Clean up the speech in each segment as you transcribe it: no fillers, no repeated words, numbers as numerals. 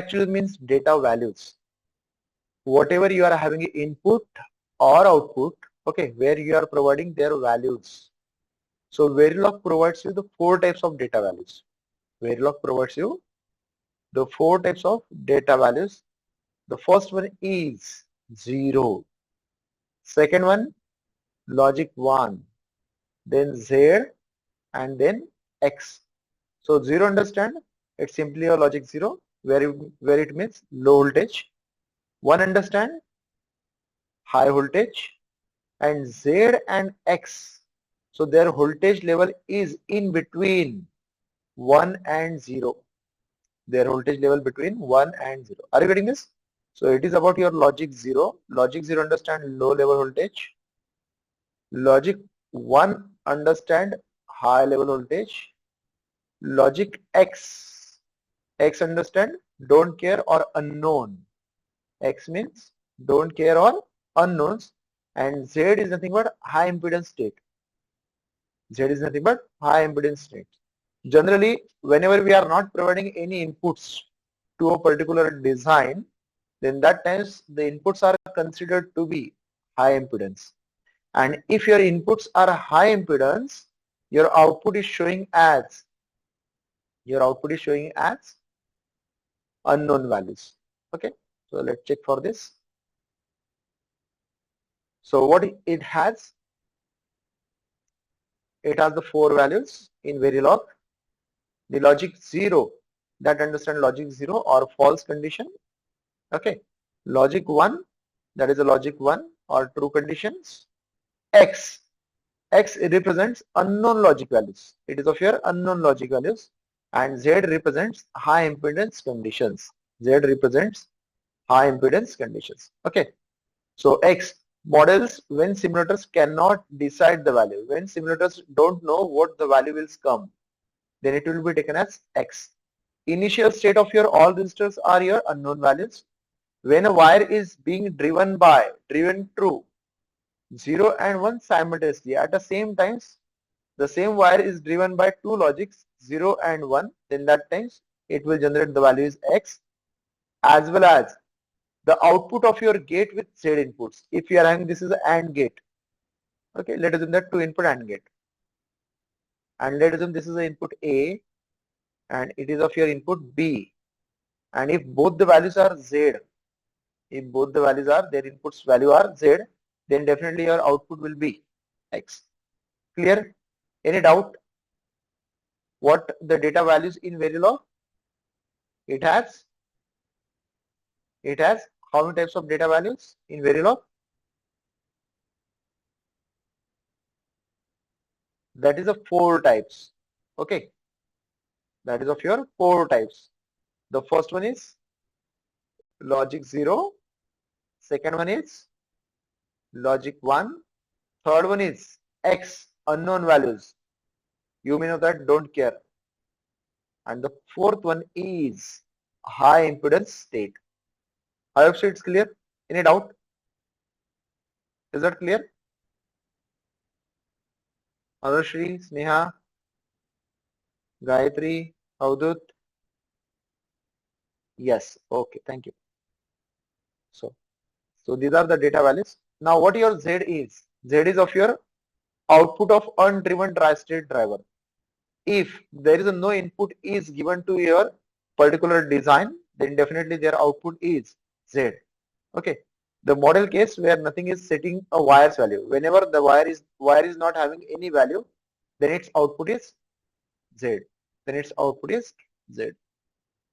actually means data values. Whatever you are having input or output, okay, where you are providing their values. So Verilog provides you the 4 types of data values. Verilog provides you the 4 types of data values. The first one is 0. Second one, logic 1. Then Z and then X. So 0 understand, it's simply a logic 0 where it means low voltage. 1 understand, high voltage. And Z and X, so their voltage level is in between 1 and 0. Their voltage level between 1 and 0. Are you getting this? So it is about your logic 0. Logic 0 understand low level voltage. Logic 1 understand high level voltage. Logic X, X understand don't care or unknown. X means don't care or unknowns, and Z is nothing but high impedance state. Z is nothing but high impedance state. Generally, whenever we are not providing any inputs to a particular design, then that times the inputs are considered to be high impedance. And if your inputs are high impedance, your output is showing as unknown values. Okay, so let's check for this. So what it has? It has the 4 values in Verilog. The logic 0, that understand logic 0 or false condition. Okay, logic 1, that is a logic 1 or true conditions. X represents unknown logic values. It is of your unknown logic values. And Z represents high impedance conditions. Z represents high impedance conditions. Okay, so X models when simulators cannot decide the value. When simulators don't know what the value will come, then it will be taken as X. Initial state of your all resistors are your unknown values. When a wire is being driven through 0 and 1 simultaneously at the same times, the same wire is driven by two logics 0 and 1, then that times it will generate the value is X, as well as the output of your gate with Z inputs. If you are having this is an AND gate, okay, let us assume that 2 input AND gate, and let us assume this is the input A and it is of your input B, and if both the values are Z, if both the values are their inputs value are Z, then definitely your output will be X. Clear? Any doubt? What the data values in Verilog? It has how many types of data values in Verilog? That is of 4 types. Okay, that is of your 4 types. The first one is logic 0, second one is logic 1, third one is X, unknown values. You may know that, don't care. And the fourth one is high impedance state. I hope so it's clear. Any doubt? Is that clear? Anushri, Sneha, Gayatri, Avdut? Yes. Okay. Thank you. So these are the data values. Now what your Z is? Z is of your output of undriven tri-state driver. If there is no input is given to your particular design, then definitely their output is Z. Okay. The model case where nothing is setting a wire's value. Whenever the wire is not having any value, then its output is Z. Then its output is Z.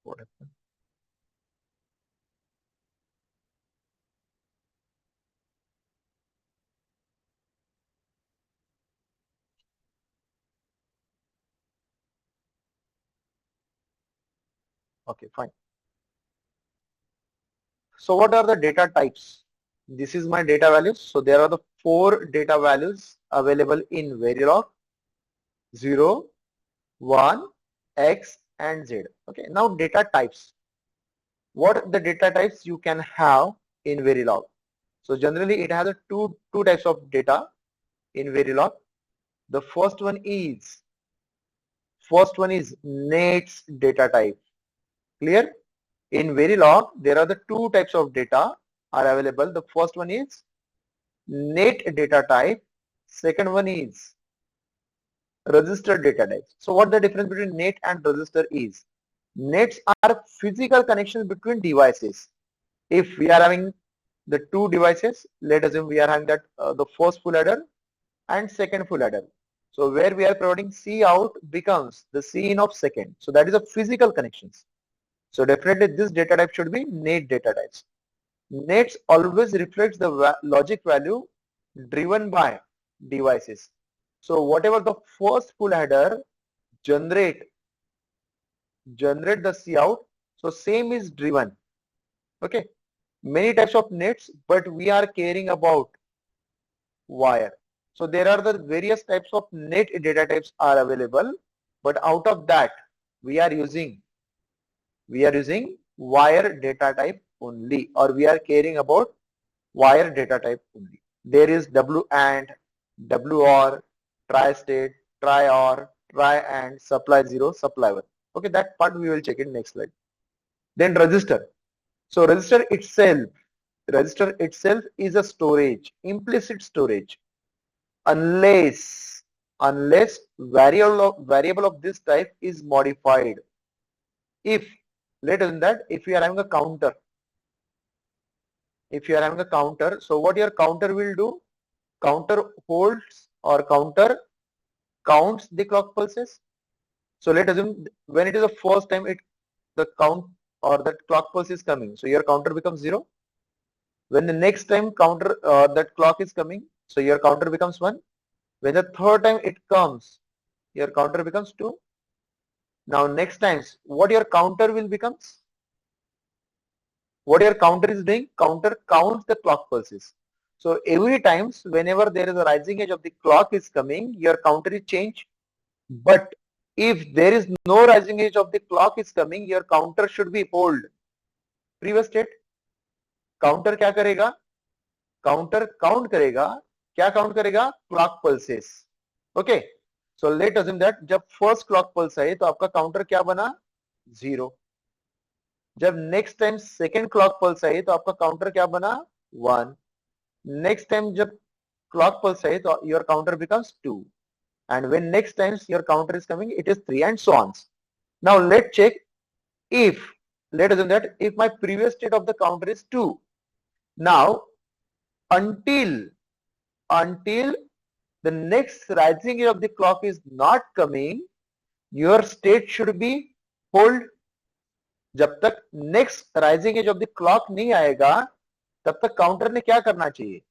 What happened? Okay, fine. So what are the data types? This is my data values. So there are the 4 data values available in Verilog: 0, 1, X and Z. Okay, now data types. What the data types you can have in Verilog? So generally it has a two types of data in Verilog. The first one is NATS data type. Clear? In Verilog, there are the two types of data are available. The first one is net data type. Second one is registered data types. So what the difference between net and register is? Nets are physical connections between devices. If we are having the two devices, let us assume we are having that the first full adder and second full adder. So where we are providing C out becomes the C in of second. So that is a physical connections. So definitely this data type should be net data types. Nets always reflects the logic value driven by devices. So whatever the first full header generate the C out, so same is driven. Okay, many types of nets, but we are caring about wire. So there are the various types of net data types are available, but out of that we are using wire data type only, or we are caring about wire data type only. There is W and, WR, tri-state, tri-OR, tri-and, supply 0, supply 1. Okay, that part we will check in next slide. Then register. So register itself is a storage, implicit storage, unless variable of this type is modified. If let us that if we are having a counter, so what your counter will do? Counter holds or counter counts the clock pulses. So let us assume when it is the first time the count or that clock pulse is coming, so your counter becomes 0. When the next time counter that clock is coming, so your counter becomes 1. When the third time it comes, your counter becomes 2. Now next times, what your counter will becomes? What your counter is doing? Counter counts the clock pulses. So every times whenever there is a rising edge of the clock is coming, your counter is changed. But if there is no rising edge of the clock is coming, your counter should be hold previous state. Counter क्या करेगा? Counter count करेगा. क्या count करेगा? Clock pulses. Okay, so let assume that जब first clock pulse आई तो आपका counter क्या बना? 0. जब next time second clock pulse आई तो आपका काउंटर क्या बना? 1. नेक्स्ट टाइम जब क्लॉक pulse आई तो your counter becomes 2, and when next times your counter is coming it is 3, and so on. Now let's check if, let us assume that if my previous state of the counter is 2, now until the next rising edge of the clock is not coming, your state should be hold. जब तक next rising edge of the clock नहीं आएगा तब तक counter ने क्या करना चाहिए?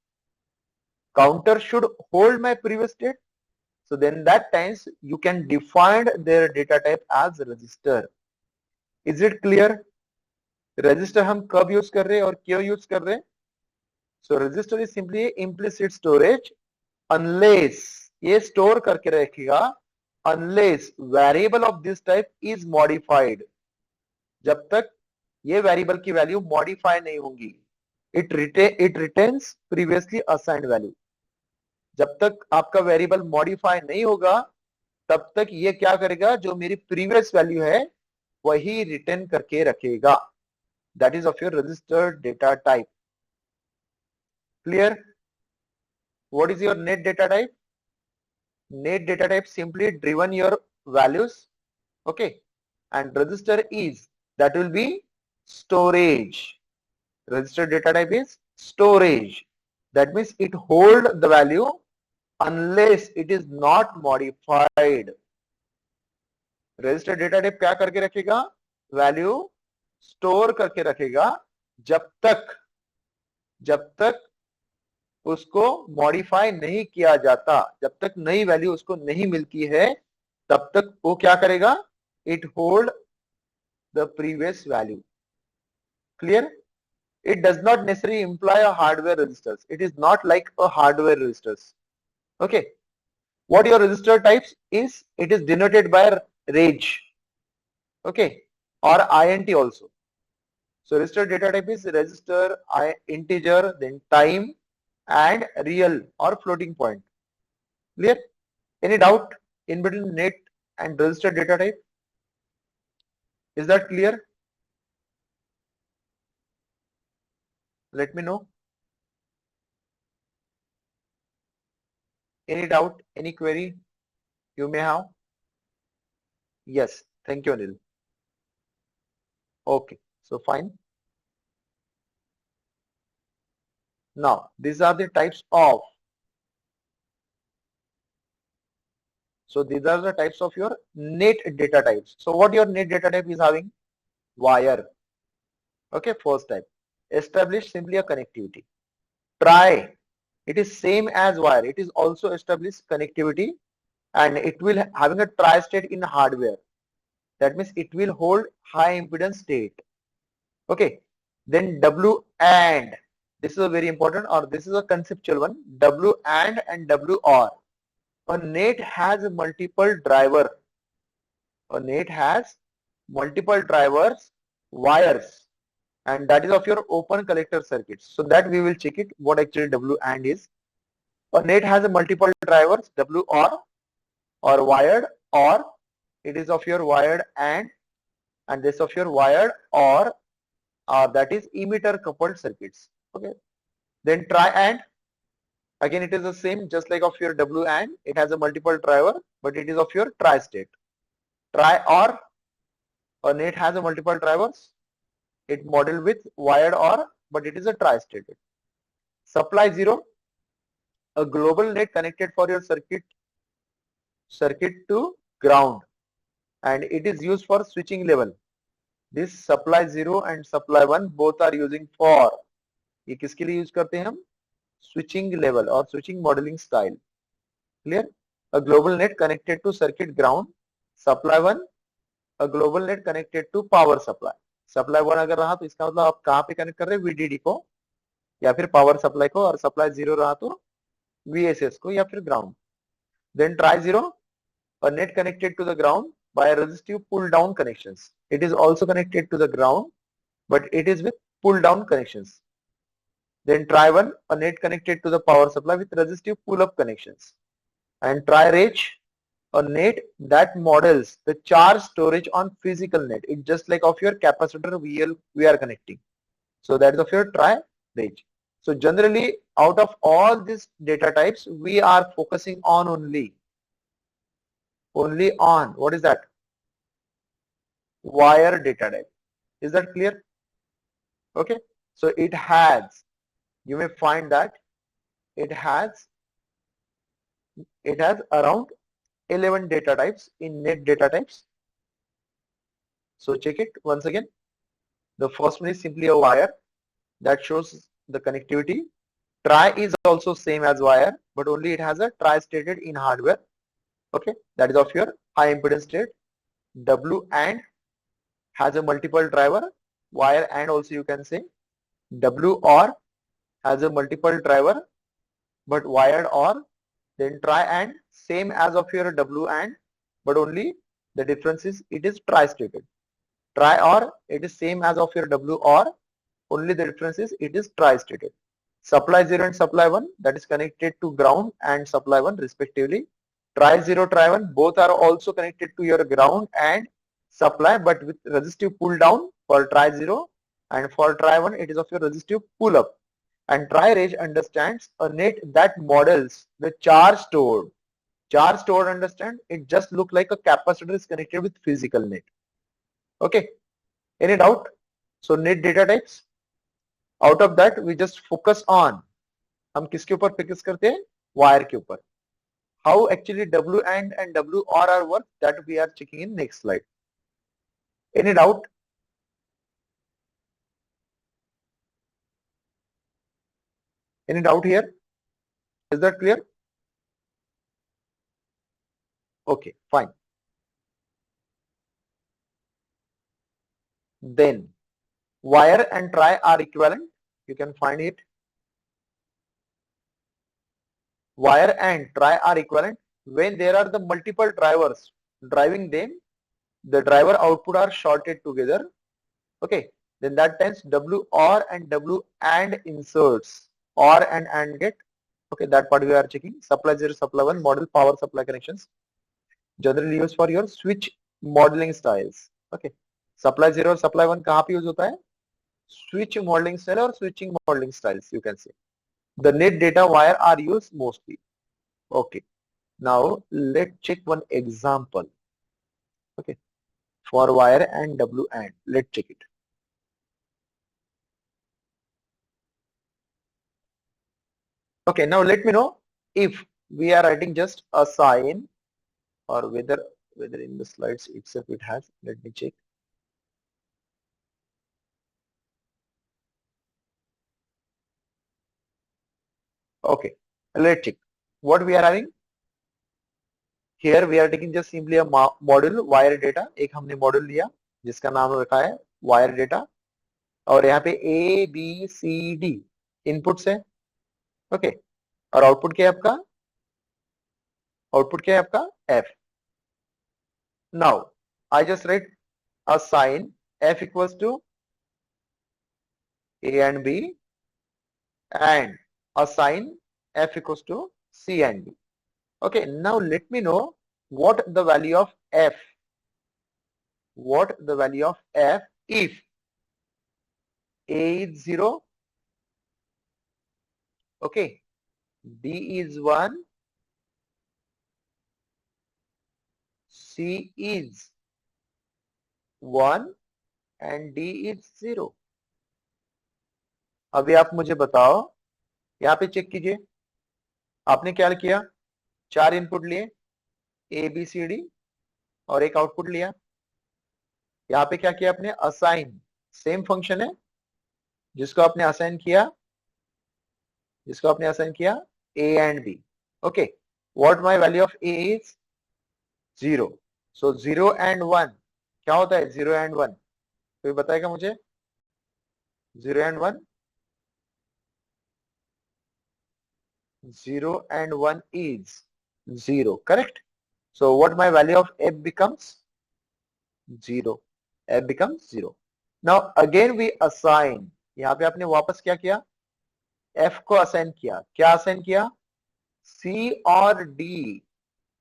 Counter should hold my previous state. So then that times you can define their data type as register. Is it clear? Register हम कब यूज कर रहे हैं और क्यों यूज कर रहे हैं? So register is simply implicit storage unless ये store करके रखेगा unless variable of this type is modified. जब तक ये variable की value modify नहीं होगी, it retains previously assigned value. जब तक आपका वेरिएबल मॉडिफाई नहीं होगा तब तक ये क्या करेगा? जो मेरी प्रीवियस वैल्यू है वही रिटर्न करके रखेगा. That is of your registered data type. Clear? What is your net data type? Net data type simply driven your values. Okay, and register is that will be storage. Registered data type is storage. That means it hold the value unless it is not modified. Registered data type क्या करके रखेगा? Value store करके रखेगा जब तक उसको modify नहीं किया जाता, जब तक नई value उसको नहीं मिलती है तब तक वो क्या करेगा? It hold the previous value. Clear? It does not necessarily imply a hardware registers. It is not like a hardware registers. Okay. What your register types is, it is denoted by range. Okay. Or int also. So register data type is register, integer, then time, and real or floating point. Clear? Any doubt in between net and register data type? Is that clear? Let me know. Any doubt, any query you may have? Yes, thank you, Anil. Okay, so fine. Now, these are the types of, so these are the types of your net data types. So what your net data type is having? Wire. Okay, first type. Establish simply a connectivity. Try. It is same as wire. It is also establish connectivity and it will having a tri-state in hardware. That means it will hold high impedance state. Okay. Then W and this is a very important, or this is a conceptual one. W and W or. A net has multiple driver. A net has multiple drivers, wires, and that is of your open collector circuits. So that we will check it what actually W and is. A net has a multiple drivers, W or wired, or it is of your wired and this of your wired or that is emitter coupled circuits. Okay. Then try and again it is the same, just like of your W and it has a multiple driver, but it is of your tri-state. Try or a net has a multiple drivers, it modeled with wired or, but it is a tri-state. Supply zero, a global net connected for your circuit to ground, and it is used for switching level. This supply 0 and supply 1 both are using for, ये किसके लिए use करते हैं हम? Switching level or switching modeling style. Clear? A global net connected to circuit ground. Supply 1, a global net connected to power supply. Supply 1 अगर रहा तो इसका मतलब आप कहाँ पे कनेक्ट कर रहे हैं? VDD को या फिर पावर सप्लाई को, और सप्लाई 0 रहा तो VSS को या फिर ground. Then try 0, a net connected to the ground by resistive pull down connections. It is also connected to the ground, but it is with pull down connections. Then try 1, a net connected to the power supply with resistive pull up connections. And try rage, a net that models the charge storage on physical net. It's just like of your capacitor we are connecting. So that is of your try rage. So generally out of all these data types, we are focusing on only on, what is that? Wire data type. Is that clear? Okay. So it has, you may find that it has around 11 data types in net data types. So check it once again. The first one is simply a wire that shows the connectivity. Tri is also same as wire, but only it has a tri-stated in hardware. Okay, that is of your high impedance state. W and has a multiple driver. Wire and also you can say. W or has a multiple driver, but wired or. Then try and same as of your W and, but only the difference is it is tri-stated. Try or it is same as of your W or, only the difference is it is tri-stated. Supply 0 and supply 1, that is connected to ground and supply 1 respectively. Try 0, try 1, both are also connected to your ground and supply, but with resistive pull down for try 0, and for try 1 it is of your resistive pull up. And try rage understands a net that models the charge stored. Charge stored, understand? It just look like a capacitor is connected with physical net. Okay. Any doubt? So net data types. Out of that we just focus on, हम किसके ऊपर focus करते हैं? Wire के ऊपर. How actually W and W or are work, that we are checking in next slide. Any doubt? Any doubt here? Is that clear? Okay, fine. Then wire and try are equivalent. You can find it. Wire and try are equivalent when there are the multiple drivers driving them. The driver output are shorted together. Okay, then that times W or and W and inserts or and get. Okay, that part we are checking. Supply 0, supply 1 model power supply connections generally used for your switch modeling styles. Okay, supply 0 और supply 1 कहाँ पे use होता है? switch modeling style or switching modeling styles, you can say. The net data wire are used mostly. Okay. Now let's check one example. Okay. For wire and W and let's check it. Okay. Now let me know if we are writing just a sign or whether in the slides itself it has. Let me check. Okay. Let's check. What we are having? Here we are taking just simply a module wire data. एक हमने module लिया जिसका नाम रखा है wire data और यहाँ पे A B C D inputs है. ओके. और आउटपुट क्या है आपका? आउटपुट क्या है आपका? F. Now I just write a sign F equals to A and B and a sign F equals to C and B. Okay. Now let me know what the value of F. What the value of F if A is 0, okay, B is 1, C is 1 and D is 0. अभी आप मुझे बताओ, यहाँ पे check कीजिए, आपने क्या किया? 4 इनपुट लिए A B C D और एक आउटपुट लिया. यहाँ पे क्या किया आपने? असाइन. सेम फंक्शन है जिसको आपने असाइन किया A and B. Okay. What my value of A is? 0. So 0 and 1 क्या होता है? 0 and 1 कोई बताएगा मुझे? 0 and 1? 0 and 1 is 0, correct? So what my value of F becomes? 0. F becomes 0. Now again we assign. यहाँ पे आपने वापस क्या किया? F को असाइन किया. क्या असाइन किया? C और D.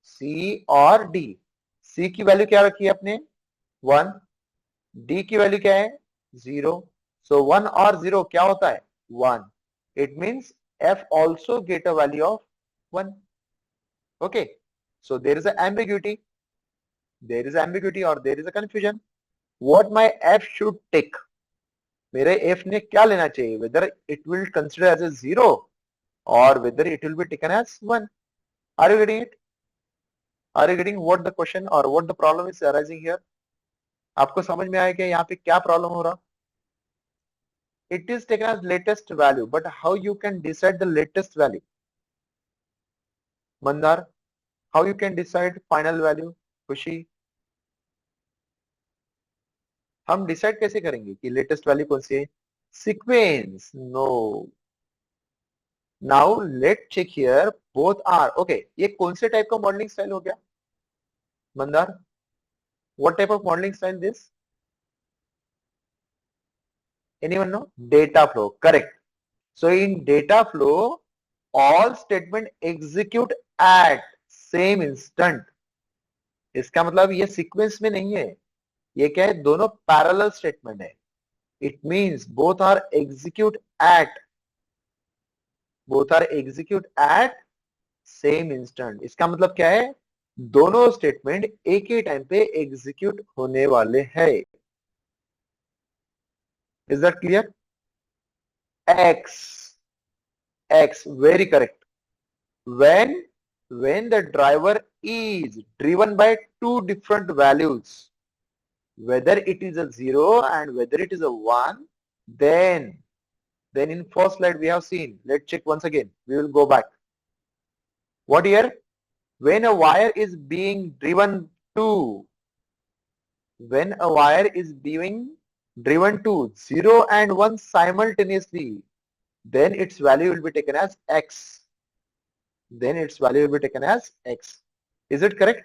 C और D. C की वैल्यू क्या रखी है आपने? 1. D की वैल्यू क्या है? 0. So 1 और 0 क्या होता है? 1. It means F also get a value of 1. Okay. So there is an ambiguity. There is ambiguity or there is a confusion. What my F should take? मेरे F ने क्या लेना चाहिए? Whether it will consider as a 0 or whether it will be taken as 1. Are you getting it? Are you getting what the question or what the problem is arising here? आपको समझ में आया कि यहाँ पे क्या प्रॉब्लम हो रहा? It is taken as latest value, but how you can decide the latest value? Mandar, how you can decide final value? खुशी, हम डिसाइड कैसे करेंगे कि लेटेस्ट वैल्यू कौन सी है? Sequence. No. Now let check here both are okay. ये कौन से टाइप का मॉडलिंग स्टाइल हो गया? Mandar, what type of modelling style this? Anyone know? Data flow. Correct. So in data flow all statement execute at same instant. इसका मतलब ये sequence में नहीं है, ये क्या है? दोनों पैरेलल स्टेटमेंट है. It means both are execute at same instant. इसका मतलब क्या है? दोनों स्टेटमेंट एक ही टाइम पे एग्जीक्यूट होने वाले हैं. Is that clear? X very correct. When the driver is driven by two different values, whether it is a 0 and whether it is a 1, then in first slide we have seen. Let's check once again. We will go back. What here? When a wire is being driven to 0 and 1 simultaneously, then its value will be taken as X. Is it correct?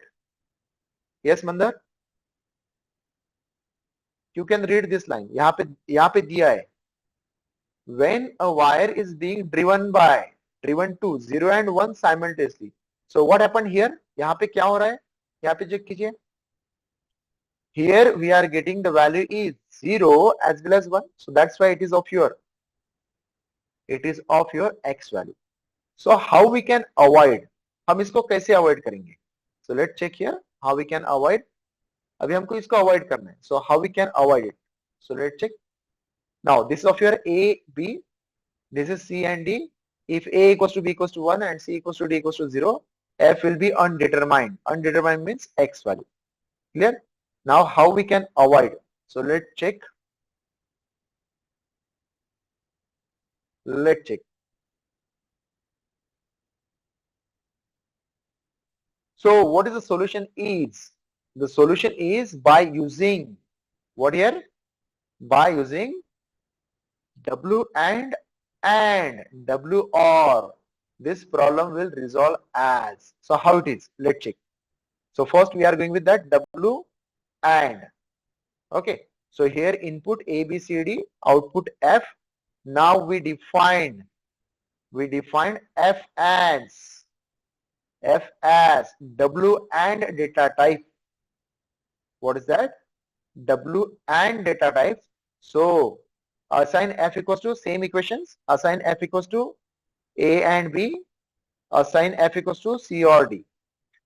Yes, Mandar? You can read this line. यहाँ पे दिया है. When a wire is being driven to 0 and 1 simultaneously. So what happened here? यहाँ पे क्या हो रहा है? यहाँ पे चेक कीजिए. Here we are getting the value is 0 as well as 1. So that's why it is of your x value. So how we can avoid, हम इसको कैसे avoid करेंगे? So let's check here how we can avoid. अभी हमको इसको avoid करना है. So how we can avoid it? So let's check. Now this is of your A, B. This is C and D. If A equals to B equals to 1 and C equals to D equals to 0, F will be undetermined. Undetermined means X value. Clear? Now how we can avoid? So let's check. Let's check. So what is the solution is? The solution is by using what here? By using W and W or. This problem will resolve as. So how it is? Let's check. So first we are going with that W and. Okay. So here input A, B, C, D, output F. Now we define F as W and data type. What is that? W and data type. So assign F equals to same equations. Assign F equals to A and B. Assign F equals to C or D.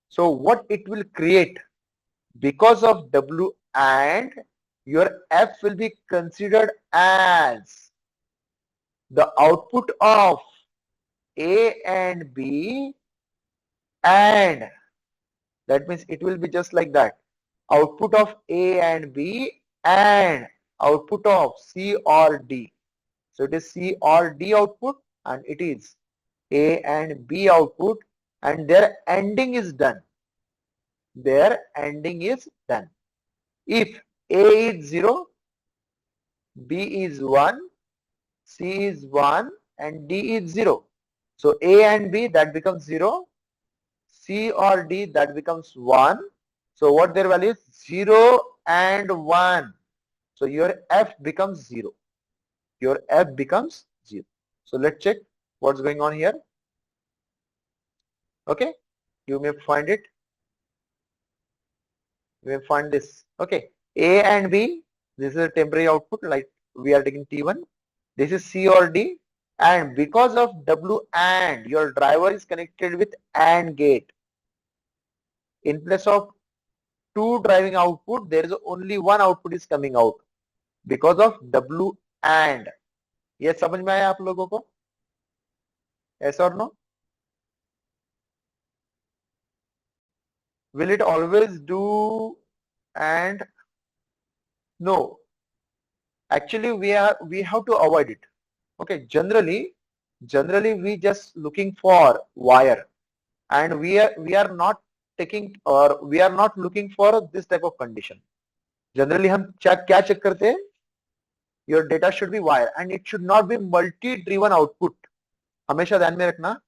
So what it will create? Because of W and, your F will be considered as the output of A and B, and that means it will be just like that. Output of A and B and output of C or D. So it is C or D output and it is A and B output, and their ending is done. Their ending is done. If A is 0, B is 1, C is 1 and D is 0. So A and B, that becomes 0. C or D, that becomes 1. So what their value is? 0 and 1. So your F becomes 0. Your F becomes 0. So let's check what's going on here. Okay. You may find it. You may find this. Okay. A and B, this is a temporary output, like we are taking T1. This is C or D. And because of W and, your driver is connected with AND gate. In place of two driving output, there is only one output is coming out because of W and. ये समझ में आया आप लोगों को? Yes or no? Will it always do and? No. Actually, we have to avoid it. Okay. Generally we just looking for wire, and we are not taking, or we are not looking for this type of condition. Generally हम क्या check करते हैं? Your data should be wire and it should not be multi-driven output. हमेशा ध्यान में रखना.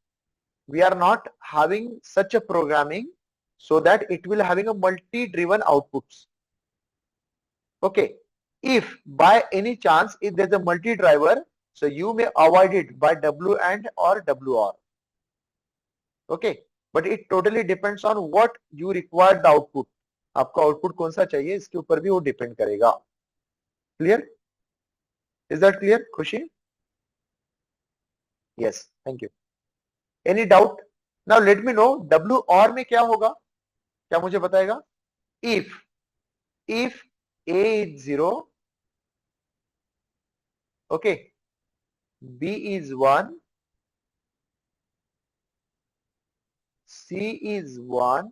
We are not having such a programming so that it will having a multi-driven outputs. Okay. If by any chance if there's a multi-driver, so you may avoid it by W and or WR. Okay. But it totally depends on what you require the output. आपका output कौन सा चाहिए, इसके ऊपर भी वो depend करेगा. Clear? Is that clear, Khushi? Yes. Thank you. Any doubt? Now let me know W or में क्या होगा? क्या मुझे बताएगा? If A is 0, okay, B is 1, C is 1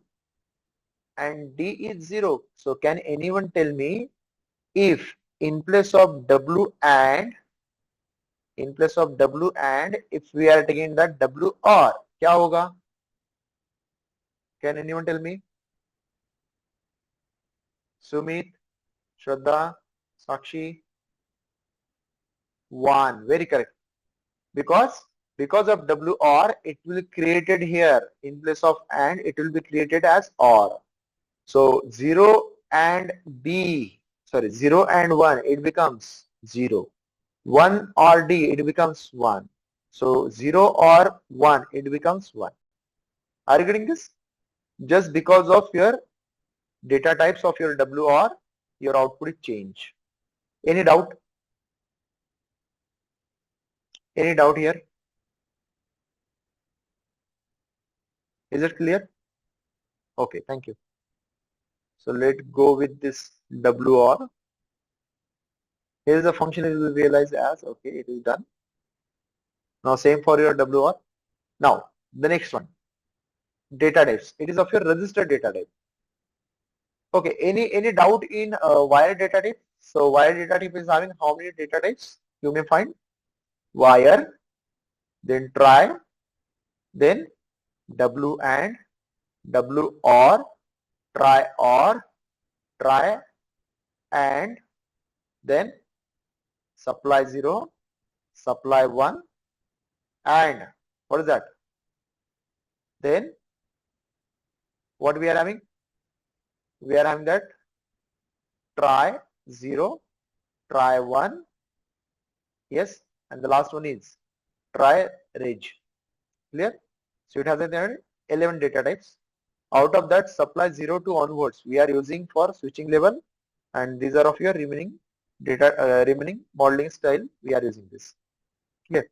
and D is 0. So can anyone tell me if in place of W and, if we are taking that W or, क्या होगा? Can anyone tell me? Sumit, Shraddha, Sakshi. 1. Very correct. Because of W or, it will be created here in place of and, it will be created as or. So 0 and 1, it becomes 0. 1 or D, it becomes 1. So 0 or 1, it becomes 1. Are you getting this? Just because of your data types of your W or, your output is change. Any doubt? Any doubt here? Is it clear? Okay, thank you. So let's go with this WR. Here is the function it will realize as, okay, it is done. Now same for your WR. Now the next one, data types. It is of your registered data type. Okay, any doubt in wire data type? So wire data type is having how many data types? You may find wire, then try, then W and W or try and then supply 0, supply 1 and what is that? Then what we are having? We are having that try 0, try 1, yes, and the last one is try reg. Clear? So it has 11 data types. Out of that, supply 0 to onwards we are using for switching level, and these are of your remaining data, remaining modeling style. We are using this. Clear?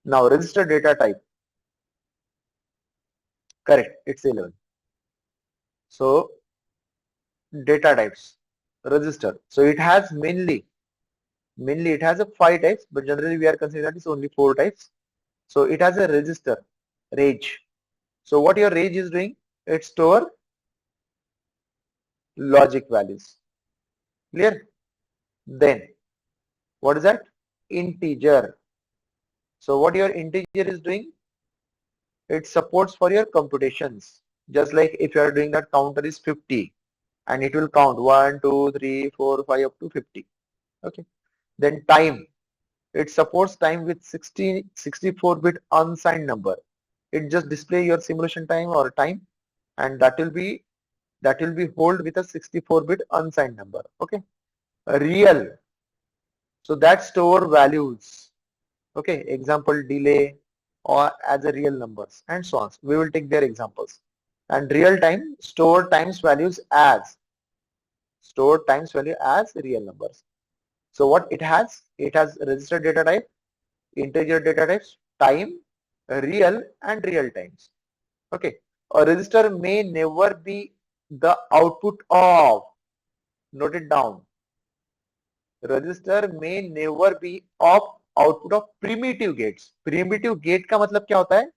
Now register data type. Correct. It's 11. So data types, register. So it has mainly it has a 5 types, but generally we are considering that it's only 4 types. So it has a register, reg. So what your reg is doing? It store logic values. Clear? Then what is that? Integer. So what your integer is doing? It supports for your computations. Just like if you are doing that counter is 50 and it will count 1, 2, 3, 4, 5 up to 50. Okay. Then time. It supports time with 64-bit unsigned number. It just display your simulation time or time, and that will be hold with a 64-bit unsigned number. Okay. Real. So that store values. Okay. Example delay or as a real numbers and so on. We will take their examples. And real time store times values as real numbers. So what it has? It has registered data type, integer data types, time, real and real times. Okay. A register may never be the output of, note it down. Register may never be of output of primitive gates. Primitive gate का मतलब क्या होता है?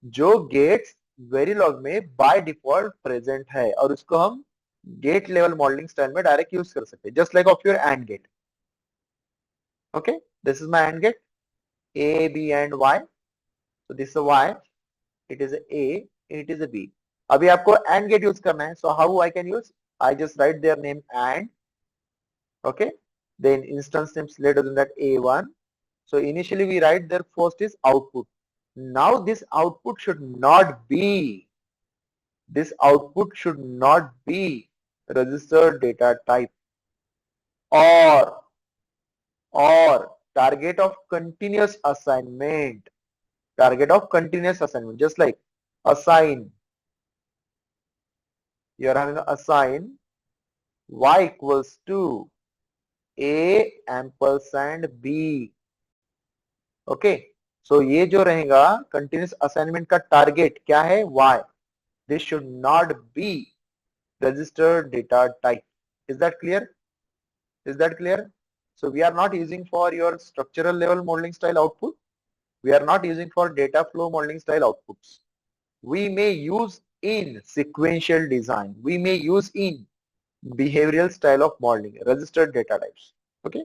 जो gates Verilog में by default present है और उसको हम gate level modeling style में direct use कर सकते हैं. Just like of your AND gate. Okay, this is my AND gate. A, B and Y. So this is a Y. It is a A. It is a B. अभी आपको AND gate use करना है. So how I can use? I just write their name AND. Okay. Then instance names later than that A1. So initially we write their first is output. Now this output should not be registered data type or target of continuous assignment. Just like assign. You are having to assign y equals to a ampersand b. Okay. So ये जो रहेगा continuous assignment का target क्या है? Y. This should not be registered data type. Is that clear? So we are not using for your structural level modeling style output. We are not using for data flow modeling style outputs. We may use in sequential design. We may use in behavioral style of modeling, registered data types. Okay.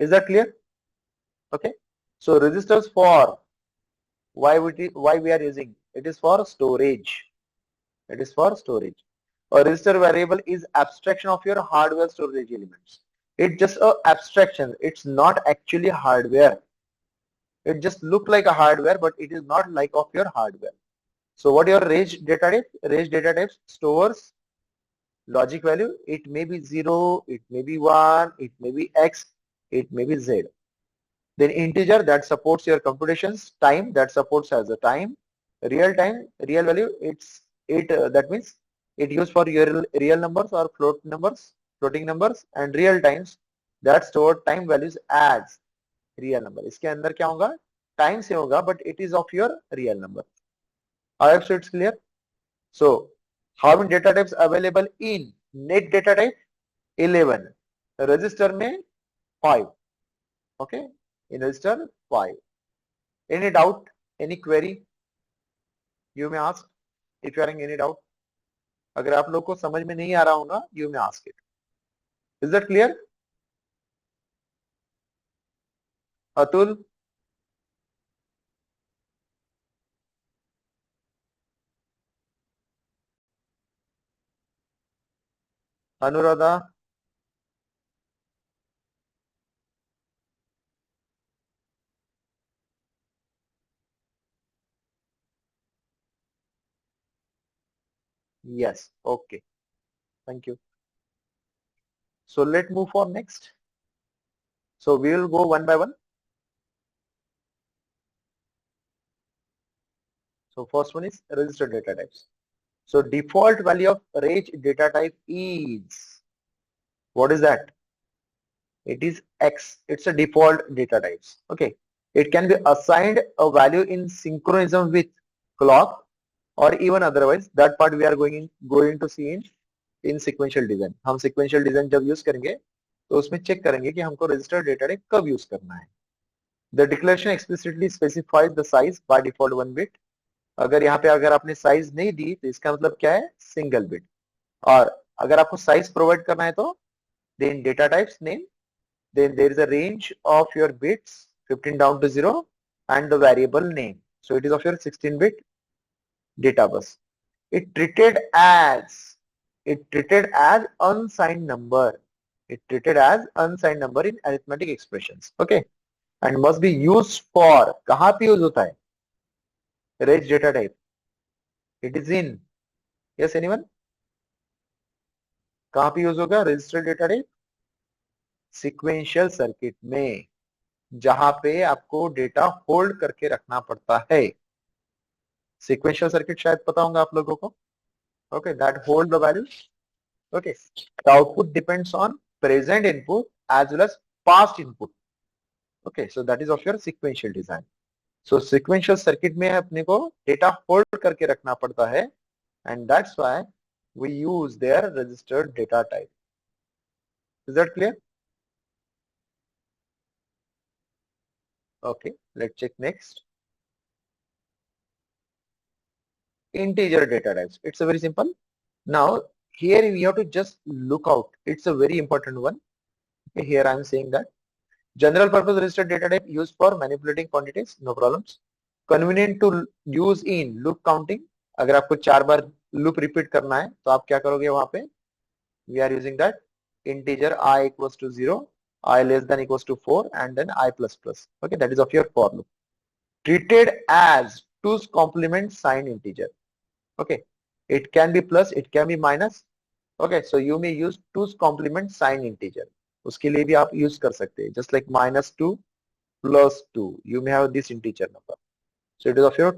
Is that clear? Okay. So registers for why we are using? It is for storage. A register variable is abstraction of your hardware storage elements. It's just a abstraction. It's not actually hardware. It just look like a hardware, but it is not like of your hardware. So what your range data type? Range data type stores logic value. It may be 0, it may be 1, it may be X, it may be Z. Then integer that supports your computations, time that supports as a time, real value, it's that means it used for your real numbers or floating numbers and real times that stored time values as real number. इसके अंदर क्या होगा, time से होगा, but it is of your real number. I hope so it's clear. So how many data types available in net data type? 11. Register में 5. Okay, in register 5. Any doubt? Any query? You may ask if you are having any doubt. अगर आप लोग को समझ में नहीं आ रहा होगा, you may ask it. Is that clear? Atul, Anuradha, yes, okay, thank you. So let's move for next. So we will go one by one. So first one is registered data types. So default value of range data type is, what is that? It is X. It's a default data types. Okay. It can be assigned a value in synchronism with clock or even otherwise. That part we are going to see in sequential design. हम sequential design जब use करेंगे तो उसमें check करेंगे कि हमको registered data type कब use करना है. The declaration explicitly specifies the size by default 1 bit. अगर यहाँ पे अगर आपने size नहीं दी तो इसका मतलब क्या है, single bit. और अगर आपको size provide करना है तो then data types name, then there is a range of your bits 15 down to 0 and the variable name. So it is of your 16-bit data bus. It treated as unsigned number. It treated as unsigned number in arithmetic expressions. Okay, and must be used for, कहाँ पे use होता है? Range data type. It is in, yes anyone? कहाँ पे use होगा registered data type? Sequential circuit में, जहां पे आपको डेटा होल्ड करके रखना पड़ता है. Sequential circuit शायद पता होगा आप लोगों को. Okay, that hold the values. Okay, the output depends on present input as well as past input. Okay, so that is of your sequential design. So sequential circuit में अपने को डेटा होल्ड करके रखना पड़ता है, and that's why we use their registered data type. Is that clear? Okay, let's check next. Integer data types. It's a very simple. Now here we have to just look out. It's a very important one. Okay, here I am saying that general purpose registered data type used for manipulating quantities, no problems. Convenient to use in loop counting. अगर आपको 4 बार loop repeat करना है तो आप क्या करोगे वहां पे? We are using that integer I equals to 0, I less than equals to 4 and then I plus plus. Okay, that is of your for loop. Treated as 2's complement signed integer. Okay, it can be plus, it can be minus. Okay, so you may use 2's complement signed integer. उसके लिए भी आप use कर सकते हैं. Just like -2 plus 2, you may have this integer number. So it is of your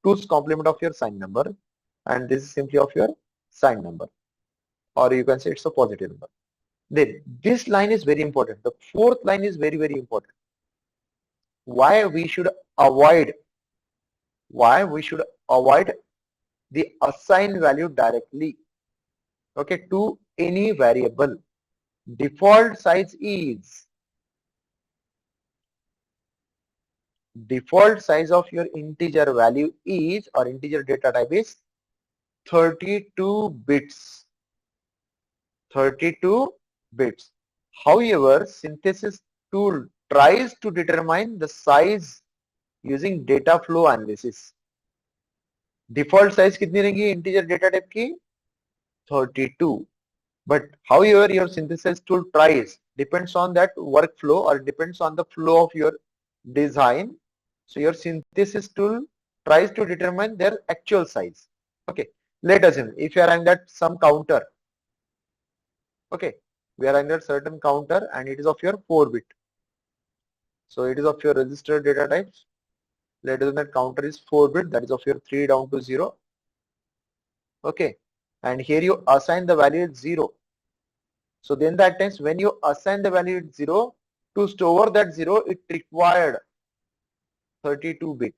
2's complement of your signed number, and this is simply of your signed number, or you can say it's a positive number. Then this line is very important. The fourth line is very, very important. Why we should avoid the assigned value directly, okay, to any variable. Default size of your integer value is, or integer data type is 32 bits. 32 bits. However, synthesis tool tries to determine the size using data flow analysis. Default size कितनी रहेगी integer data type की? 32. But however, your synthesis tool tries, depends on that workflow or depends on the flow of your design. So your synthesis tool tries to determine their actual size. Okay, let us assume if you are having that some counter. Okay, we are having that certain counter and it is of your 4 bit. So it is of your registered data types. Let us assume that counter is 4 bit, that is of your 3 down to 0. Okay, and here you assign the value as 0. So then that times when you assign the value at 0, to store that 0 it required 32 bit.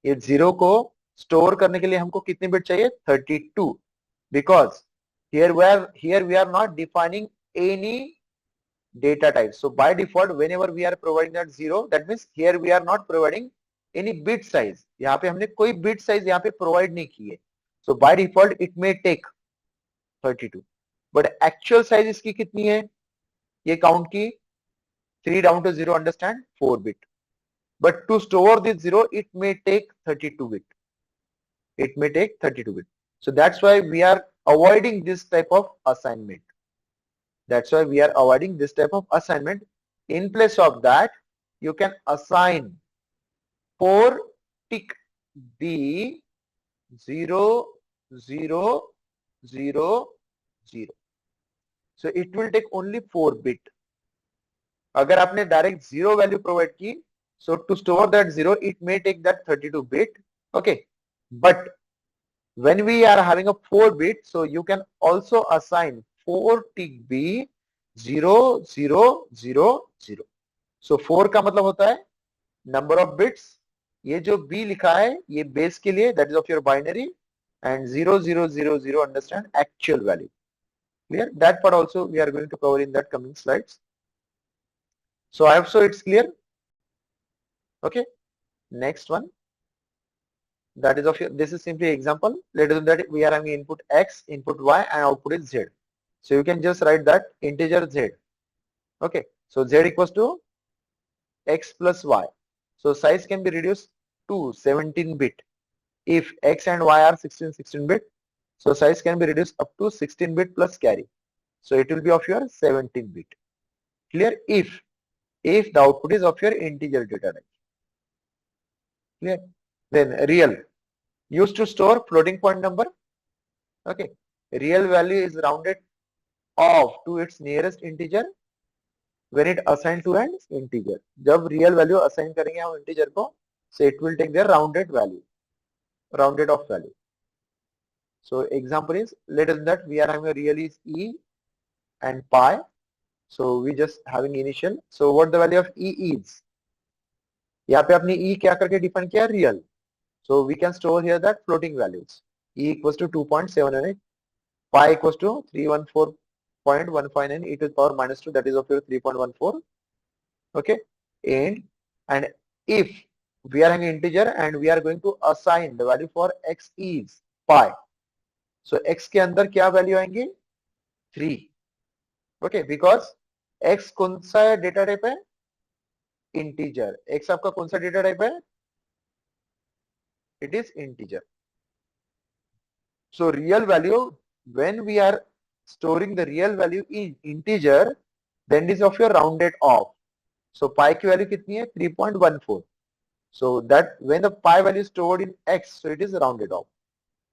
ये 0 को store करने के लिए हमको कितने bit चाहिए? 32. Because here we are not defining any data type. So by default, whenever we are providing that 0, that means here we are not providing any bit size. यहाँ पे हमने कोई bit size यहाँ पे provide नहीं की है. So by default, it may take 32. But actual size इसकी कितनी है? ये count की 3 down to 0, understand? 4 bit. But to store this 0, it may take 32 bit. It may take 32 bit. So that's why we are avoiding this type of assignment. That's why we are avoiding this type of assignment. In place of that, you can assign 4 tick B 0 0 0 0. So it will take only 4 bit. अगर आपने direct 0 value provide की, so to store that 0, it may take that 32 bit. Okay, but when we are having a 4 bit, so you can also assign 4 tick B 0 0 0 0. So 4 का मतलब होता है number of bits. ये जो B लिखा है ये base के लिए, that is of your binary, and 0 0 0 0 understand actual value. Clear? That part also we are going to cover in that coming slides. So I hope so it's clear. Okay, next one. That is of your, this is simply example. Let us know that we are having input X, input Y, and output is Z. So you can just write that integer Z. Okay, so Z equals to X plus Y. So size can be reduced to 17 bit. If X and Y are 16 bit, so size can be reduced up to 16 bit plus carry. So it will be of your 17 bit. Clear? If the output is of your integer data type. Clear? Then real, used to store floating point number. Okay, real value is rounded off to its nearest integer when it assigned to an integer. जब real value assign करेंगे हम integer को, so it will take their rounded value, rounded off value. So example is, let us know that we are having a real is e and pi. So we just having initial. So what the value of e is? यहाँ पे आपने e क्या करके define किया? Real. So we can store here that floating values. E equals to 2.798, pi equals to 314.159 e to the power minus 2, that is of your 3.14. Okay, and if we are having integer and we are going to assign the value for x is pi, so x के अंदर क्या value आएंगे? 3. Okay, because x कौन सा data type है? Integer. x आपका कौन सा डेटा टाइप है? It is integer. So real value, when we are storing the real value in integer, then it is of your rounded off. So pi की value कितनी है? 3.14. So that when the pi value is stored in x, so it is rounded off.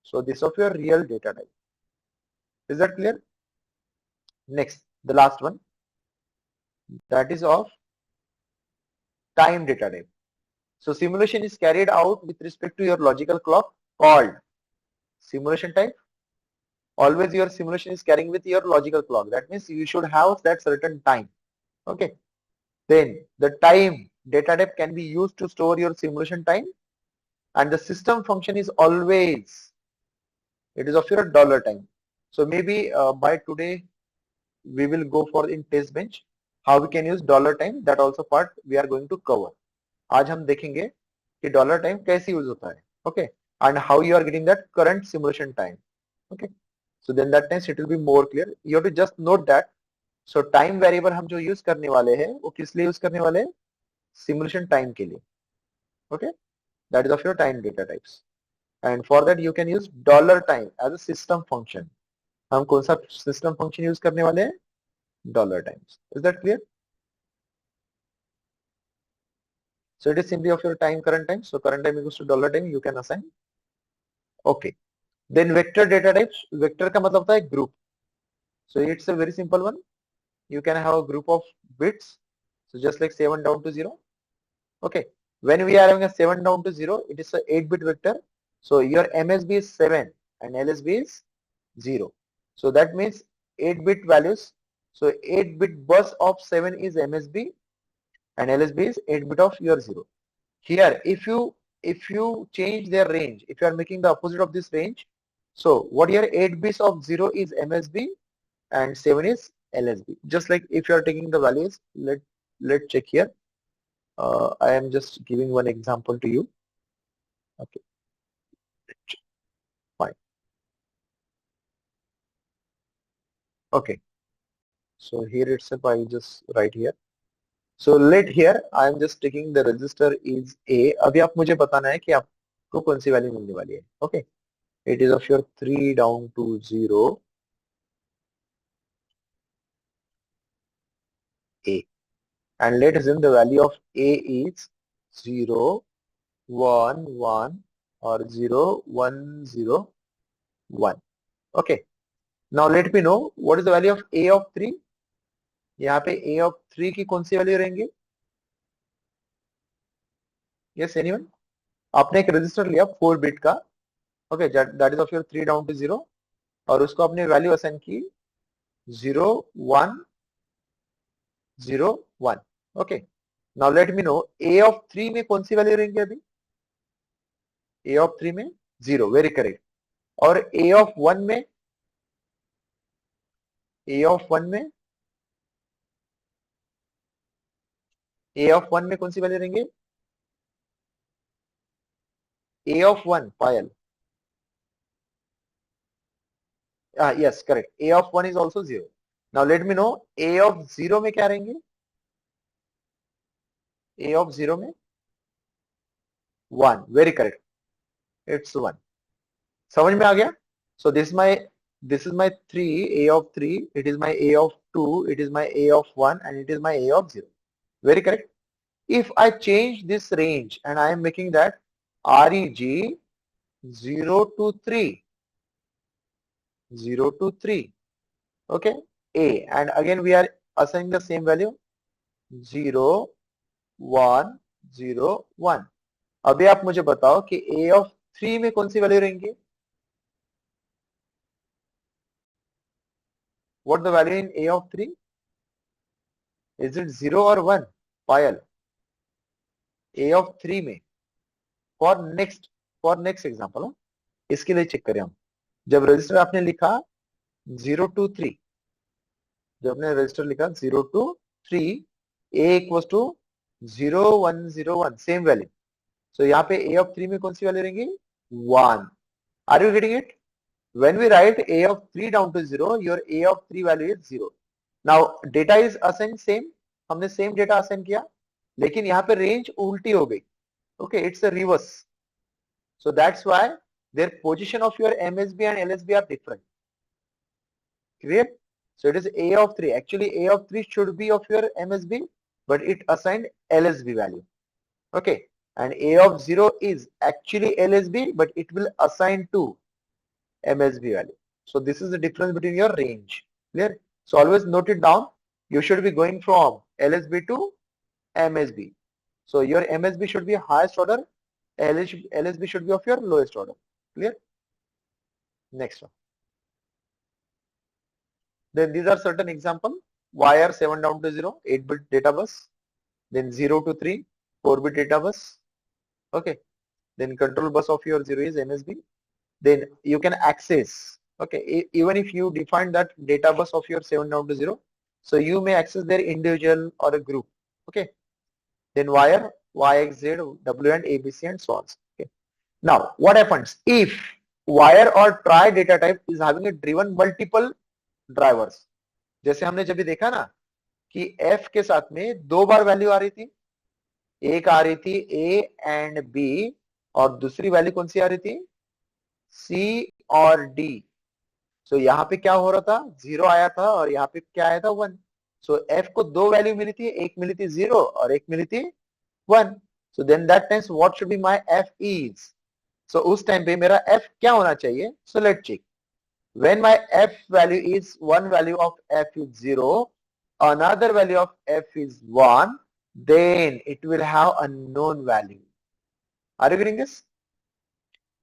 So this of your real data type. Is that clear? Next, the last one, that is of time data type. So simulation is carried out with respect to your logical clock called simulation type. Always your simulation is carrying with your logical clock. That means you should have that certain time. Okay. Then the time data type can be used to store your simulation time, and the system function is always, it is of your dollar time. So maybe by today we will go for in test bench how we can use dollar time. That also part we are going to cover. आज हम देखेंगे कि dollar time कैसे use होता है. Okay, and how you are getting that current simulation time. Okay, so then that times it will be more clear. You have to just note that. So time variable हम जो use करने वाले हैं वो किस लिए use करने वाले हैं? Simulation time के लिए. Okay, that is of your time data types. And for that you can use dollar time as a system function. हम कौन सा system function use करने वाले हैं? Dollar times. Is that clear? So it is simply of your time, current time. So current time equals to dollar time. You can assign. Okay. Then vector data types. Vector का मतलब होता है group. So it's a very simple one. You can have a group of bits. So just like 7 down to 0. Okay. When we are having a 7 down to 0, it is a 8-bit vector. So your MSB is 7 and LSB is 0. So that means 8-bit values. So 8-bit bus of 7 is MSB and LSB is 8-bit of your 0. Here, if you change their range, if you are making the opposite of this range, so what here 8 bits of 0 is MSB and 7 is LSB. Just like if you are taking the values, let's check here. I am just giving one example to you. Okay, fine. Okay, so here itself I will just write here. So let here I am just taking the register is A. अभी आप मुझे बताना है कि आपको कौन सी value मिलने वाली है. Okay, it is of your 3 down to 0 A. And let assume the value of A is 0, 1, 1 or 0, 1, 0, 1. Okay. Now let me know what is the value of A of 3. यहाँ पे A of 3 की कौन सी value रहेंगे? Yes, anyone? आपने एक register लिया 4 bit का. Okay, that is of your 3 down to 0 और उसको आपने वैल्यू असाइन की 0, 1, 0, 1. Okay. Now let me know A of 3 में कौन सी वैल्यू रहेंगे अभी? A of 3 में 0, वेरी करेक्ट. और A of 1 में A of 1 में A of 1 में कौन सी वैल्यू रहेंगे? A of 1, Payal. Yes, correct. A of 1 is also 0. Now let me know A of 0 में क्या रहेंगे? A of 0 में 1, very correct. It's 1. समझ में आ गया? So this is my 3, A of 3, it is my A of 2, it is my A of 1 and it is my A of 0. Very correct. If I change this range and I am making that REG 0 to 3, 0 to 3, okay, A, and again we are assigning the same value 0, 1, 0, 1. अभी आप मुझे बताओ कि A of 3 में कौन सी value रहेंगे? What the value in A of 3? Is it 0 or 1? Payal. A of 3 में for next example, इसके लिए चेक करें हम. जब रजिस्टर आपने लिखा 0 to 3, जब आपने रजिस्टर लिखा 0 to 3, A equals to 0, 1, 0, 1, same value. So यहाँ पे A of 3 में कौन सी वैल्यू रहेंगी? 1. Are you getting it? When we write A of 3 down to 0, your A of 3 value is 0. Now data is assigned same, हमने same data assign किया, लेकिन यहाँ पे range उल्टी हो गई. Okay, it's a reverse. So that's why their position of your MSB and LSB are different. Clear? So it is A of 3. Actually, A of 3 should be of your MSB, but it assigned LSB value. Okay. And A of 0 is actually LSB, but it will assign to MSB value. So this is the difference between your range. Clear? So always note it down. You should be going from LSB to MSB. So your MSB should be highest order. LSB should be of your lowest order. Clear? Next one. Then these are certain example. Wire 7 down to 0, 8-bit data bus. Then 0 to 3, 4-bit data bus. Okay. Then control bus of your 0 is MSB. Then you can access. Okay. Even if you define that data bus of your 7 down to 0, so you may access their individual or a group. Okay. Then wire Y, X, Z, W and ABC and so on. Okay. Now what happens if wire or tri data type is having a driven multiple drivers? जैसे हमने जब भी देखा ना कि F के साथ में 2 बार वैल्यू आ रही थी, एक आ रही थी A एंड B और दूसरी वैल्यू कौन सी आ रही थी? C और D. सो यहाँ पे क्या हो रहा था? 0 आया था और यहाँ पे क्या आया था? 1. सो F को 2 वैल्यू मिली थी, एक मिली थी 0 और एक मिली थी 1. So then that times what should be my F is. So उस टाइम पे मेरा F क्या होना चाहिए? So let's check. When my F value is one value of F is 0, another value of F is 1, then it will have unknown value. Are you getting this?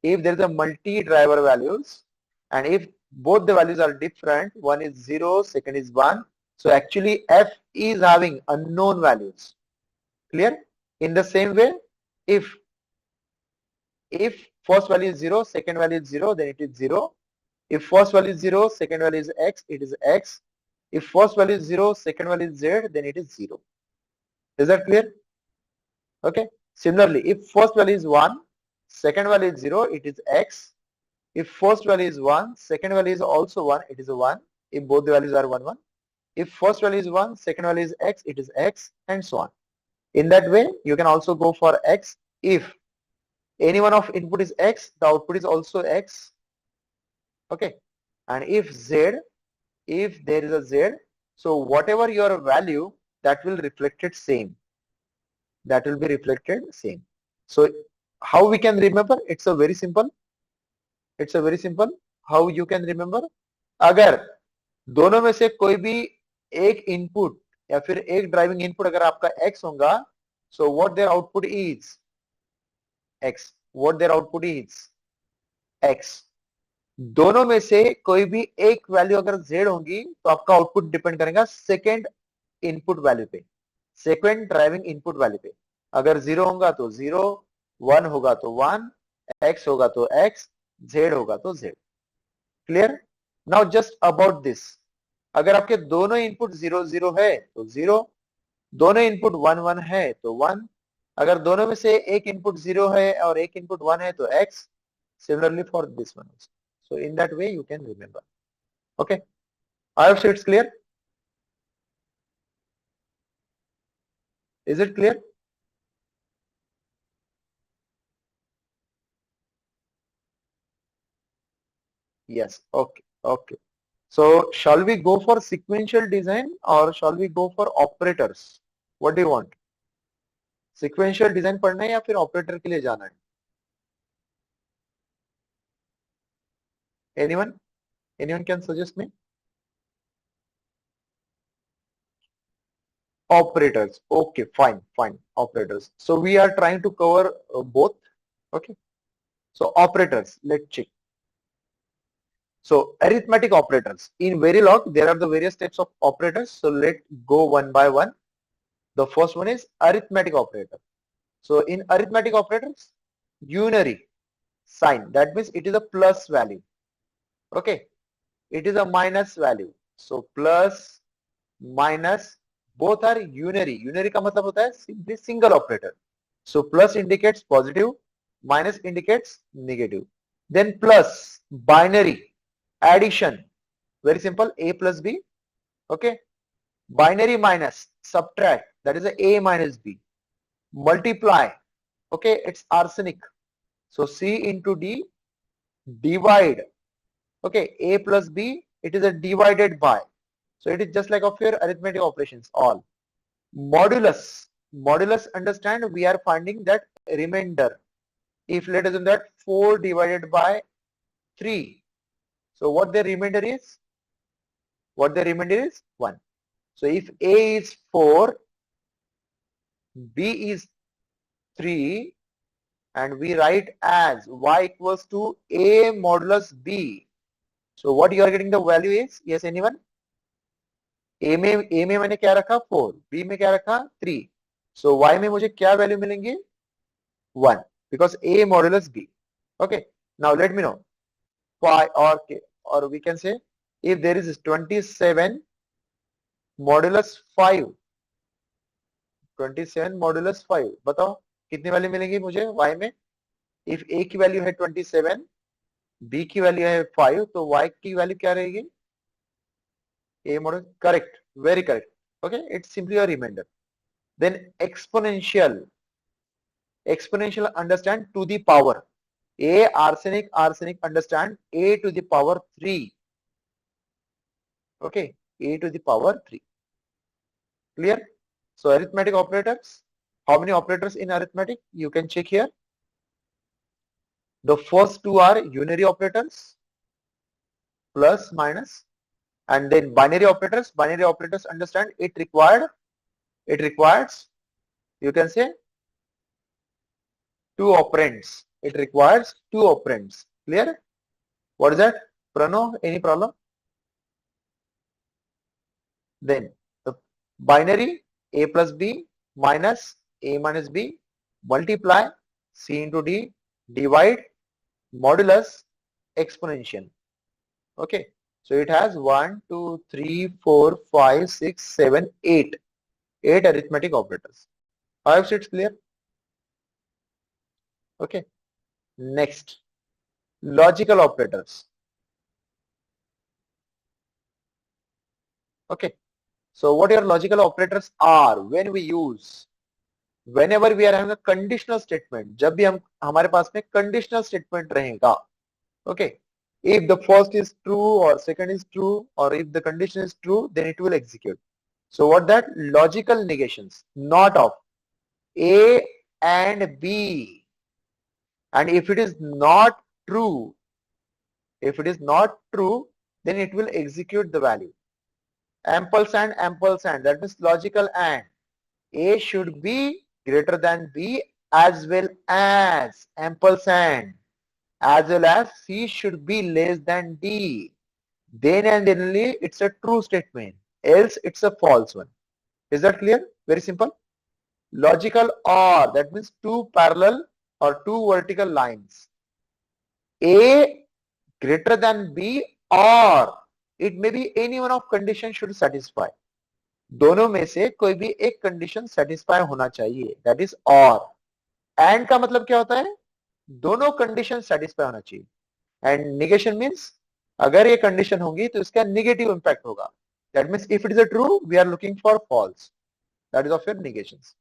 If there is a multi-driver values, And if both the values are different, one is 0, second is 1, so actually f is having unknown values. Clear? In the same way, if first value is 0, second value is 0, then it is 0. If first value is 0, second value is x, it is x. If first value is 0, second value is z, then it is 0. Is that clear? Okay. Similarly, if first value is 1, second value is 0, it is x. If first value is 1, second value is also 1, it is a 1. If both the values are 1, 1. If first value is 1, second value is x, it is x, and so on. In that way, you can also go for x. If any one of input is x, the output is also x. Okay. And if z, if there is a z, so whatever your value, that will reflect it same. That will be reflected same. So how we can remember? It's a very simple. It's a very simple. How you can remember? अगर दोनों में से कोई भी एक input या फिर एक ड्राइविंग इनपुट अगर आपका x होगा, so what their output is x. What their output is x. दोनों में से कोई भी एक वैल्यू अगर z होगी तो आपका आउटपुट डिपेंड करेगा सेकेंड इनपुट वैल्यू पे, सेकेंड ड्राइविंग इनपुट वैल्यू पे. अगर 0 होगा तो 0, 1 होगा तो 1, x होगा तो x, z होगा तो z. Clear? Now just about this, अगर आपके दोनों इनपुट 0 0 है तो 0, दोनों इनपुट 1 1 है तो 1, अगर दोनों में से एक इनपुट 0 है और एक इनपुट 1 है तो x. Similarly for this one also. So in that way you can remember. Okay, I hope so it's clear. Is it clear? Yes. Okay. Okay. So shall we go for sequential design or shall we go for operators? What do you want? Sequential design पढ़ना है या फिर operator के लिए जाना है? Anyone? Anyone can suggest me? Operators. Okay, fine, fine. Operators. So we are trying to cover both. Okay. So operators, let's check. So arithmetic operators. In Verilog, there are the various types of operators. So let's go one by one. The first one is arithmetic operator. So in arithmetic operators, unary sign. That means it is a plus value. Okay. It is a minus value. So plus, minus, both are unary. Unary का मतलब होता है simply single operator. So plus indicates positive, minus indicates negative. Then plus, binary, addition, very simple, a plus b. Okay. Binary minus, subtract, that is a minus b. Multiply, okay, it's arsenic. So c into d. Divide, okay, a plus b, it is a divided by. So it is just like of your arithmetic operations, all. Modulus, modulus, understand, we are finding that remainder. If let us assume that 4 divided by 3. So what the remainder is? What the remainder is? 1. So if a is 4, b is 3, and we write as y equals to a modulus b. So what you are getting the value is? Yes, anyone? A में मैंने क्या रखा 4, B में क्या रखा 3. So Y में मुझे क्या वैल्यू मिलेंगे 1 because A modulus B. Okay. Now let me know why, or we can say if there is 27 modulus 5. 27 modulus 5. बताओ कितनी वैल्यू मिलेंगी मुझे Y में? If A की वैल्यू है 27, B की वैल्यू है 5, तो Y की वैल्यू क्या रहेगी? A model, correct, very correct. Okay, it's simply a remainder. Then exponential, exponential, understand, to the power. A arsenic, arsenic, understand, a to the power 3. Okay, a to the power 3. Clear? So arithmetic operators, how many operators in arithmetic? You can check here. The first two are unary operators, plus, minus. And then binary operators, understand, it requires, you can say 2 operands. It requires 2 operands. Clear? What is that? Prano, any problem? Then the binary a plus b minus a minus b, multiply c into d, divide modulus exponential. Okay, so it has 1, 2, 3, 4, 5, 6, 7, 8. 8 arithmetic operators. I hope it's clear. Okay, next, logical operators. Okay, so what your logical operators are when we use, whenever we are having a conditional statement, जब भी हम हमारे पास में conditional statement रहेगा, okay, if the first is true or second is true or if the condition is true, then it will execute. So what that? Logical negations, not of A and B. And if it is not true, then it will execute the value. Ampersand, that means logical and. A should be greater than B as well as ampersand, as well as C should be less than D. Then and only it's a true statement, else it's a false one. Is that clear? Very simple. Logical OR, that means two parallel or two vertical lines. A greater than B or it may be any one of condition should satisfy. दोनों में से कोई भी एक condition satisfy होना चाहिए, that is और. And का मतलब क्या होता है? दोनों कंडीशन सेटिस्फाई होना चाहिए. एंड निगेशन मीन्स अगर ये कंडीशन होगी तो इसका निगेटिव इंपैक्ट होगा. That means if it is a true we are looking for false. That is of your negations.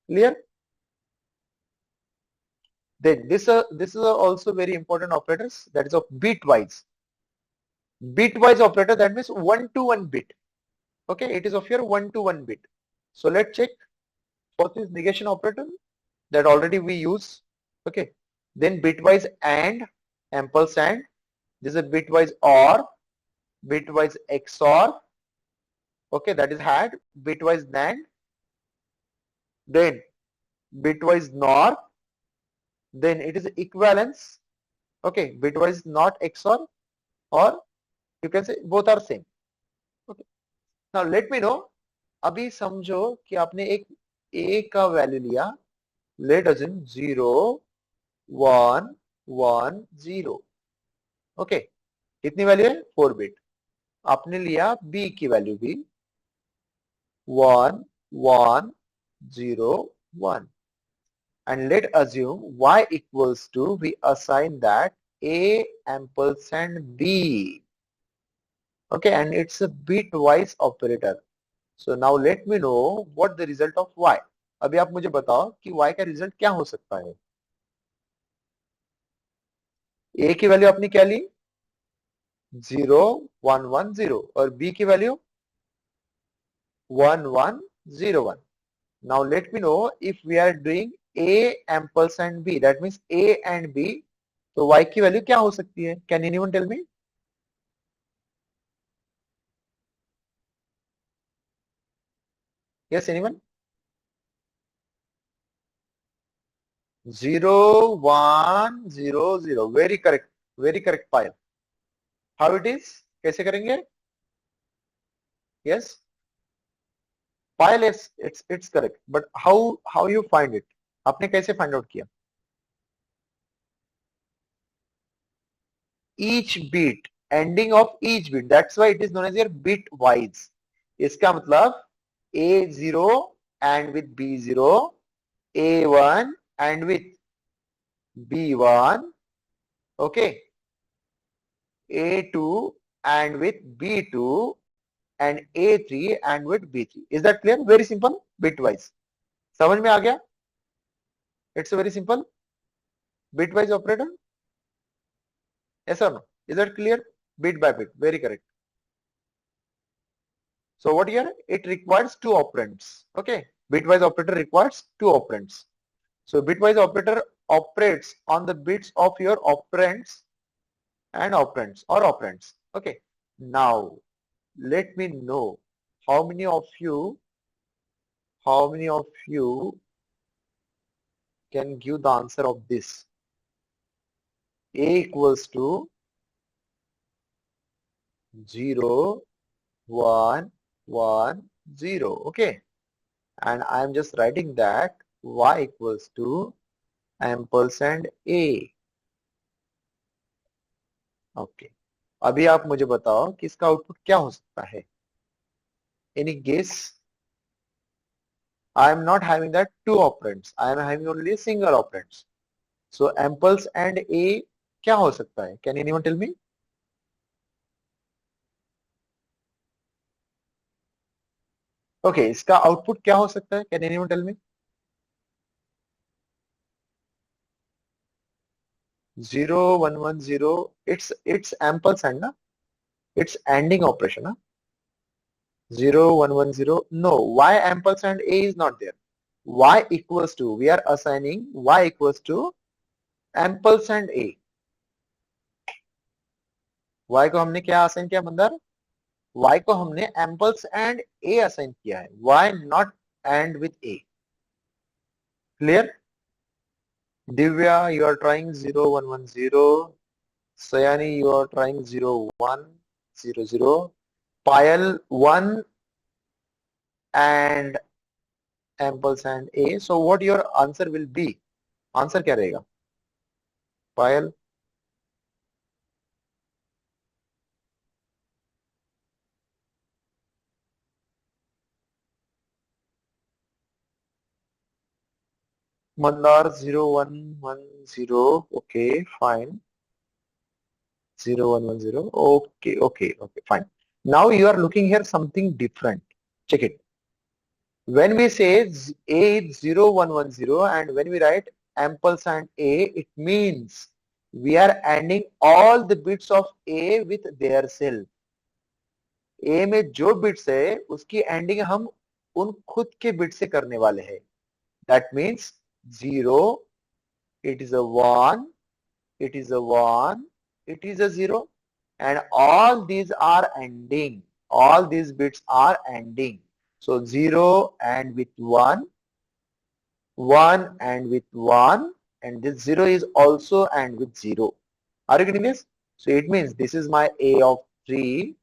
Clear? Then this is also very important operators, that is of bitwise. Bitwise operator, that means 1 to 1 bit. Okay, it is of your 1 to 1 bit. So let's check. First is negation operator, that already we use. Okay, then bitwise and, ampersand. This is a bitwise or, bitwise XOR. Okay, that is had. Bitwise NAND. Then bitwise NOR. Then it is equivalence. Okay, bitwise not XOR, or you can say both are same. Okay, now let me know. अभी समझो कि आपने एक a का value लिया, late assume 0 1 1 0. Okay, कितनी value है? 4 bit. आपने लिया b की वैल्यू भी 1 1 0 1. And let assume y equals to, we assign that a ampersand b. Okay, and it's a bitwise operator. So now let me know what the result of y. अभी आप मुझे बताओ कि y का result क्या हो सकता है. a की वैल्यू आपने क्या ली? 0 1 1 0 और b की value 1 1 0 1. Now let me know if we are doing a ampersand b, that means a and b, तो y की वैल्यू क्या हो सकती है? Can anyone tell me? Yes, anyone? 0 1 0 0. Very correct. Very correct, Payal. How it is? कैसे करेंगे? Yes. Payal, yes, it's correct. But how you find it? आपने कैसे find out किया? Each bit, ending of each bit. That's why it is known as your bitwise. इसका मतलब A0 and with B0, A1 and with B1, okay, A2 and with B2 and A3 and with B3. Is that clear? Very simple, bitwise. समझ में आ गया? It's a very simple bitwise operator. Yes or no? Is that clear? Bit by bit. Very correct. So what here? It requires two operands. Okay. Bitwise operator requires two operands. So bitwise operator operates on the bits of your operands and operands or operands. Okay. Now let me know how many of you can give the answer of this. A equals to 0, 1, 1, 0. Okay. And I'm just writing that y equals to ampersand a. Okay. अभी आप मुझे बताओ कि इसका output क्या हो सकता है? Any guess? I am not having that two operands. I am having only a single operands. So amples and a क्या हो सकता है? Can anyone tell me? Okay, इसका आउटपुट क्या हो सकता है? Can anyone tell me? 0, 1, 1, 0. It's ampersand, na? It's ANDing operation, na? 0, 1, 1, 0. No, why ampersand a is not there? Y equals to, we are assigning y equals to ampersand a. Y को हमने क्या assign किया बंदर? Y को हमने एम्पल्स and A assign किया है. Why not and with A? Clear? Divya, you are trying 0, 1, 1, 0. Sayani, you are trying 0, 1, 0, 0. Payal, 1 and ampersand A. So what your answer will be? Answer क्या रहेगा? Payal? Mandar 0, 1, 1, 0. Okay, fine. 0, 1, 1, 0. Okay, okay, okay, fine. Now you are looking here something different. Check it. When we say A is 0, 1, 1, 0 and when we write ampersand A, it means we are adding all the bits of A with their self. A में जो bits है उसकी ending हम उन खुद के bits से करने वाले हैं. That means 0, it is a 1, it is a 1, it is a 0 and all these are ending. All these bits are ending. So 0 and with 1, 1 and with 1 and this 0 is also and with 0. Are you getting this? So it means this is my A of 3.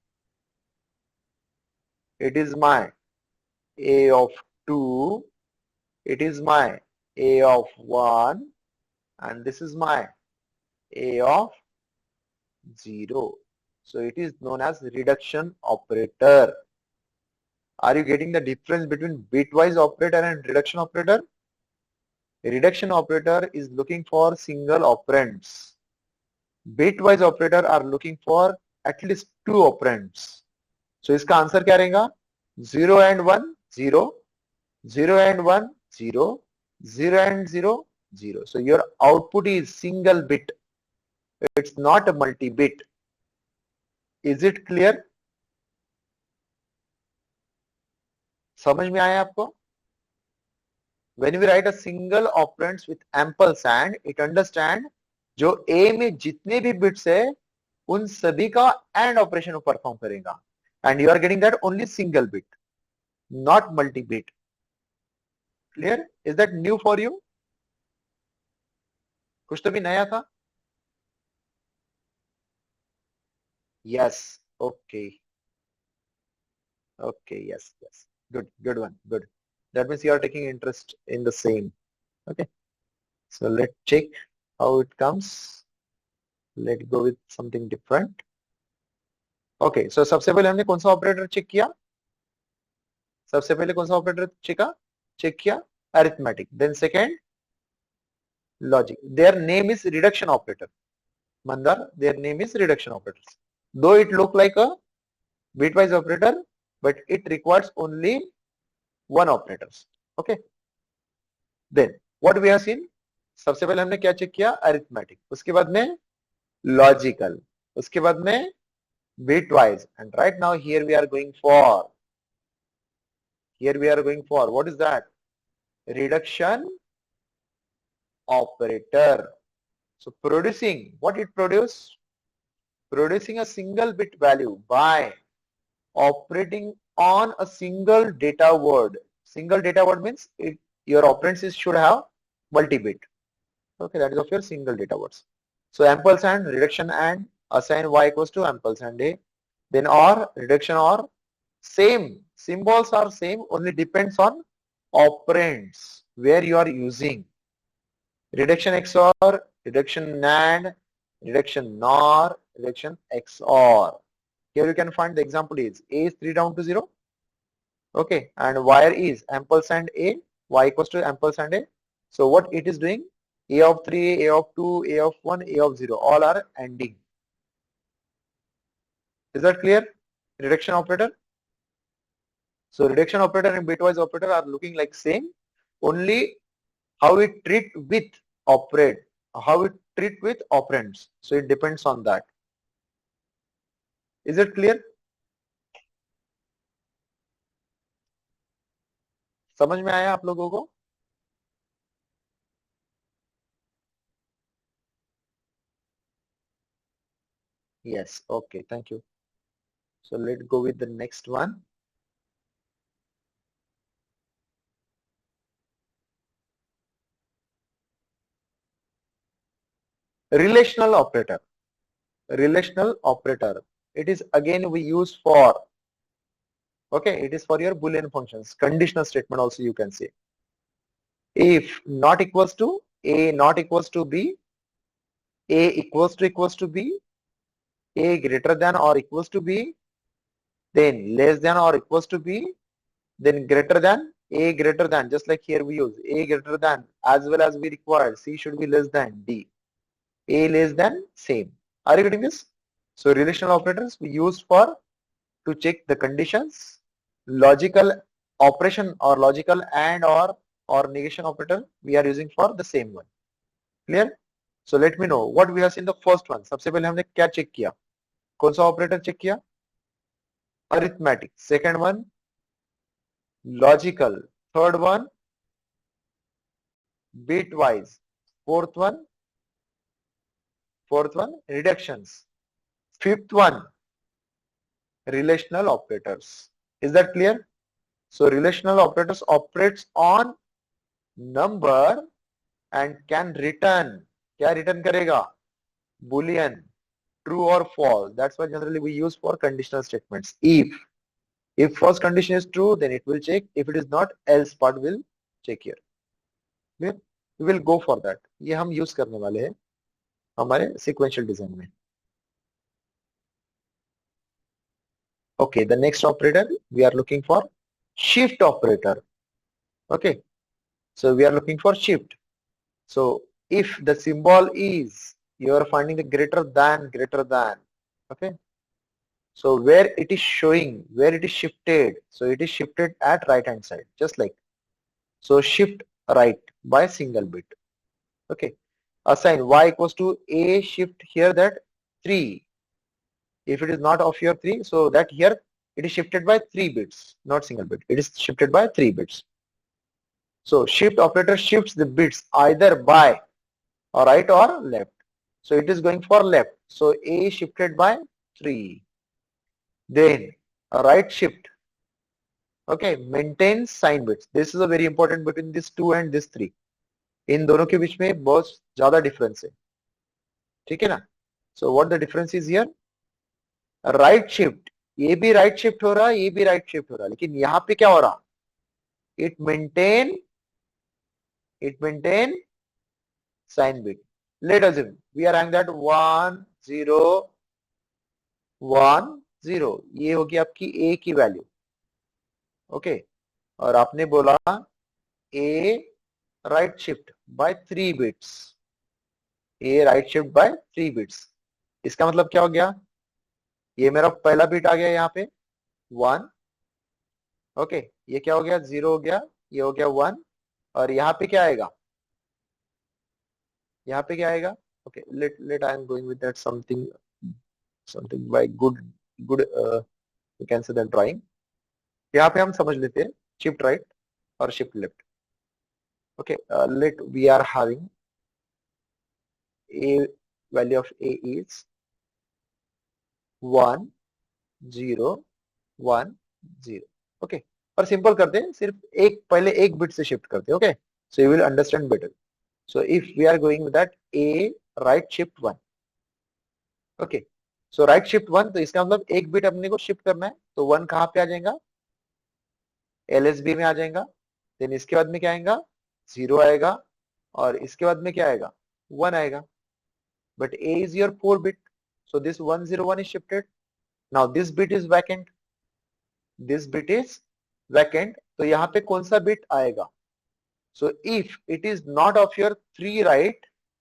It is my A of 2. It is my A of 1 and this is my A of 0. So it is known as reduction operator. Are you getting the difference between bitwise operator and reduction operator? A reduction operator is looking for single operands. Bitwise operator are looking for at least two operands. So इसका answer क्या रहेगा? 0 and 1, 0, 0 and 1, 0, 0 and 0, 0. So your output is single bit. It's not a multi-bit. Is it clear? समझ में आया आपको? When we write a single operands with ampersand, it understand जो A में जितने भी bits है उन सभी का AND ऑपरेशन परफॉर्म करेगा. And you are getting that only single bit, not multi-bit. Clear? Is that new for you? कुछ तो भी नया था? Yes. Okay. Okay. Yes. Yes. Good. Good one. Good. That means you are taking interest in the same. Okay. So let's check how it comes. Let's go with something different. Okay. So सबसे पहले हमने कौन सा operator check किया? सबसे पहले कौन सा ऑपरेटर चेक किया? Arithmetic. Then second, logic. Their name is reduction operator. Mandar, their name is reduction operators. Though it look like a bitwise operator, but it requires only one operators. Okay. Then what we have seen? सबसे पहले हमने क्या check किया? Arithmetic. उसके बाद में logical. उसके बाद में bitwise. And right now here we are going for what is that? Reduction operator. So producing, what it produce? Producing a single bit value by operating on a single data word. Single data word means your operands should have multi-bit. Okay, that is of your single data words. So ampersand, reduction and assign y equals to ampersand a. then or, reduction or, same. Symbols are same, only depends on operands where you are using. Reduction XOR, reduction NAND, reduction NOR, reduction XOR. Here you can find the example is A is 3 down to 0. Okay, and wire is ampersand A, Y equals to ampersand A. So what it is doing? A of 3, A of 2, A of 1, A of 0, all are ANDing. Is that clear? Reduction operator. So reduction operator and bitwise operator are looking like same, only how we treat with operate, how we treat with operands. So it depends on that. Is it clear? समझ में आया आप लोगों को? Yes. Okay. Thank you. So let's go with the next one. Relational operator. Relational operator. It is again we use for, okay, it is for your Boolean functions. Conditional statement also you can say. If not equals to A not equals to B, A equals to B, A greater than or equals to B, then less than or equals to B, then greater than, A greater than, just like here we use A greater than as well as we require, C should be less than D, A less than, same. Are you getting this? So relational operators we use for to check the conditions, logical operation or logical and or negation operator we are using for the same one. Clear? So let me know what we have seen the first one. सबसे पहले हमने क्या check किया? कौन सा operator check किया? Arithmetic. Second one logical. Third one bitwise. Fourth one reductions. Fifth one relational operators. Is that clear? So relational operators operates on number and can return. क्या return करेगा? Boolean, true or false. That's why generally we use for conditional statements. If first condition is true, then it will check. If it is not, else part will check here. Clear? We will go for that. ये हम use करने वाले हैं हमारे sequential design में. Okay, the next operator we are looking for shift operator. Okay, so we are looking for shift. So if the symbol is, you are finding the greater than, okay. So where it is showing, where it is shifted, so it is shifted at right hand side, just like. So shift right by single bit. Okay. Assign y equals to A, shift here that 3. If it is not of your 3, so that here it is shifted by 3 bits, not single bit. It is shifted by 3 bits. So shift operator shifts the bits either by or right or left. So it is going for left. So A is shifted by 3. Then a right shift. Okay, maintain sign bits. This is a very important between this 2 and this 3. इन दोनों के बीच में बहुत ज्यादा difference है, ठीक है ना? So what the difference is here? Right shift, ये भी राइट शिफ्ट हो रहा है, ये भी राइट शिफ्ट हो रहा है, लेकिन यहाँ पे क्या हो रहा? It maintain sign bit. Let us we are having that 1 0 1 0. ये होगी आपकी ए की वैल्यू. ओके, और आपने बोला ए right shift by 3 bits. A right shift by 3 bits. इसका मतलब क्या हो गया? ये मेरा पहला बिट आ गया यहाँ पे 1. ओके, ये क्या हो गया? 0 हो गया, ये हो गया 1. और यहाँ पे क्या आएगा? यहाँ पे क्या आएगा? Okay, let I am going with that something by good you can say that drawing. यहाँ पे हम समझ लेते हैं शिफ्ट राइट और shift left. Okay, let we are having a value of a is 1 0 1 0. Okay, और सिंपल करते हैं, सिर्फ एक पहले एक बिट से शिफ्ट करते हैं. Okay, so you will understand better. So if we are going with that a right shift 1. Okay, so right shift 1, तो इसका मतलब एक बिट अपने को शिफ्ट करना है, तो 1 कहां पे आ जाएगा, LSB में आ जाएगा। देन इसके बाद में क्या आएगा, 0 आएगा, और इसके बाद में क्या आएगा, 1 आएगा। But A is your 4 bit, so this 101 is shifted. Now this bit is vacant, this bit is vacant, तो यहाँ पे कौन सा बिट आएगा? So if it is not of your 3 right,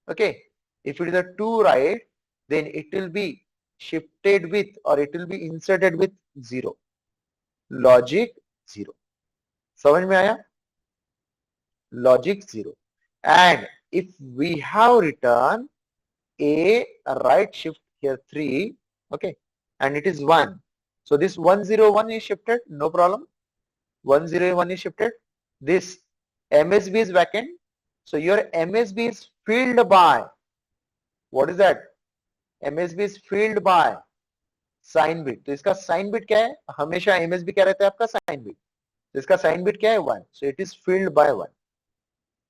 okay, if it is a 2 right, then it will be shifted with, or it will be inserted with 0, logic 0. समझ में आया? Logic 0. And if we have written a right shift here 3, okay, and it is 1, so this 101 is shifted, no problem. 101 is shifted. This MSB is vacant, so your MSB is filled by, what is that? MSB is filled by sign bit. तो इसका sign bit क्या है, हमेशा MSB क्या रहता है आपका, sign bit. तो इसका साइन बिट क्या है, 1, so it is filled by 1.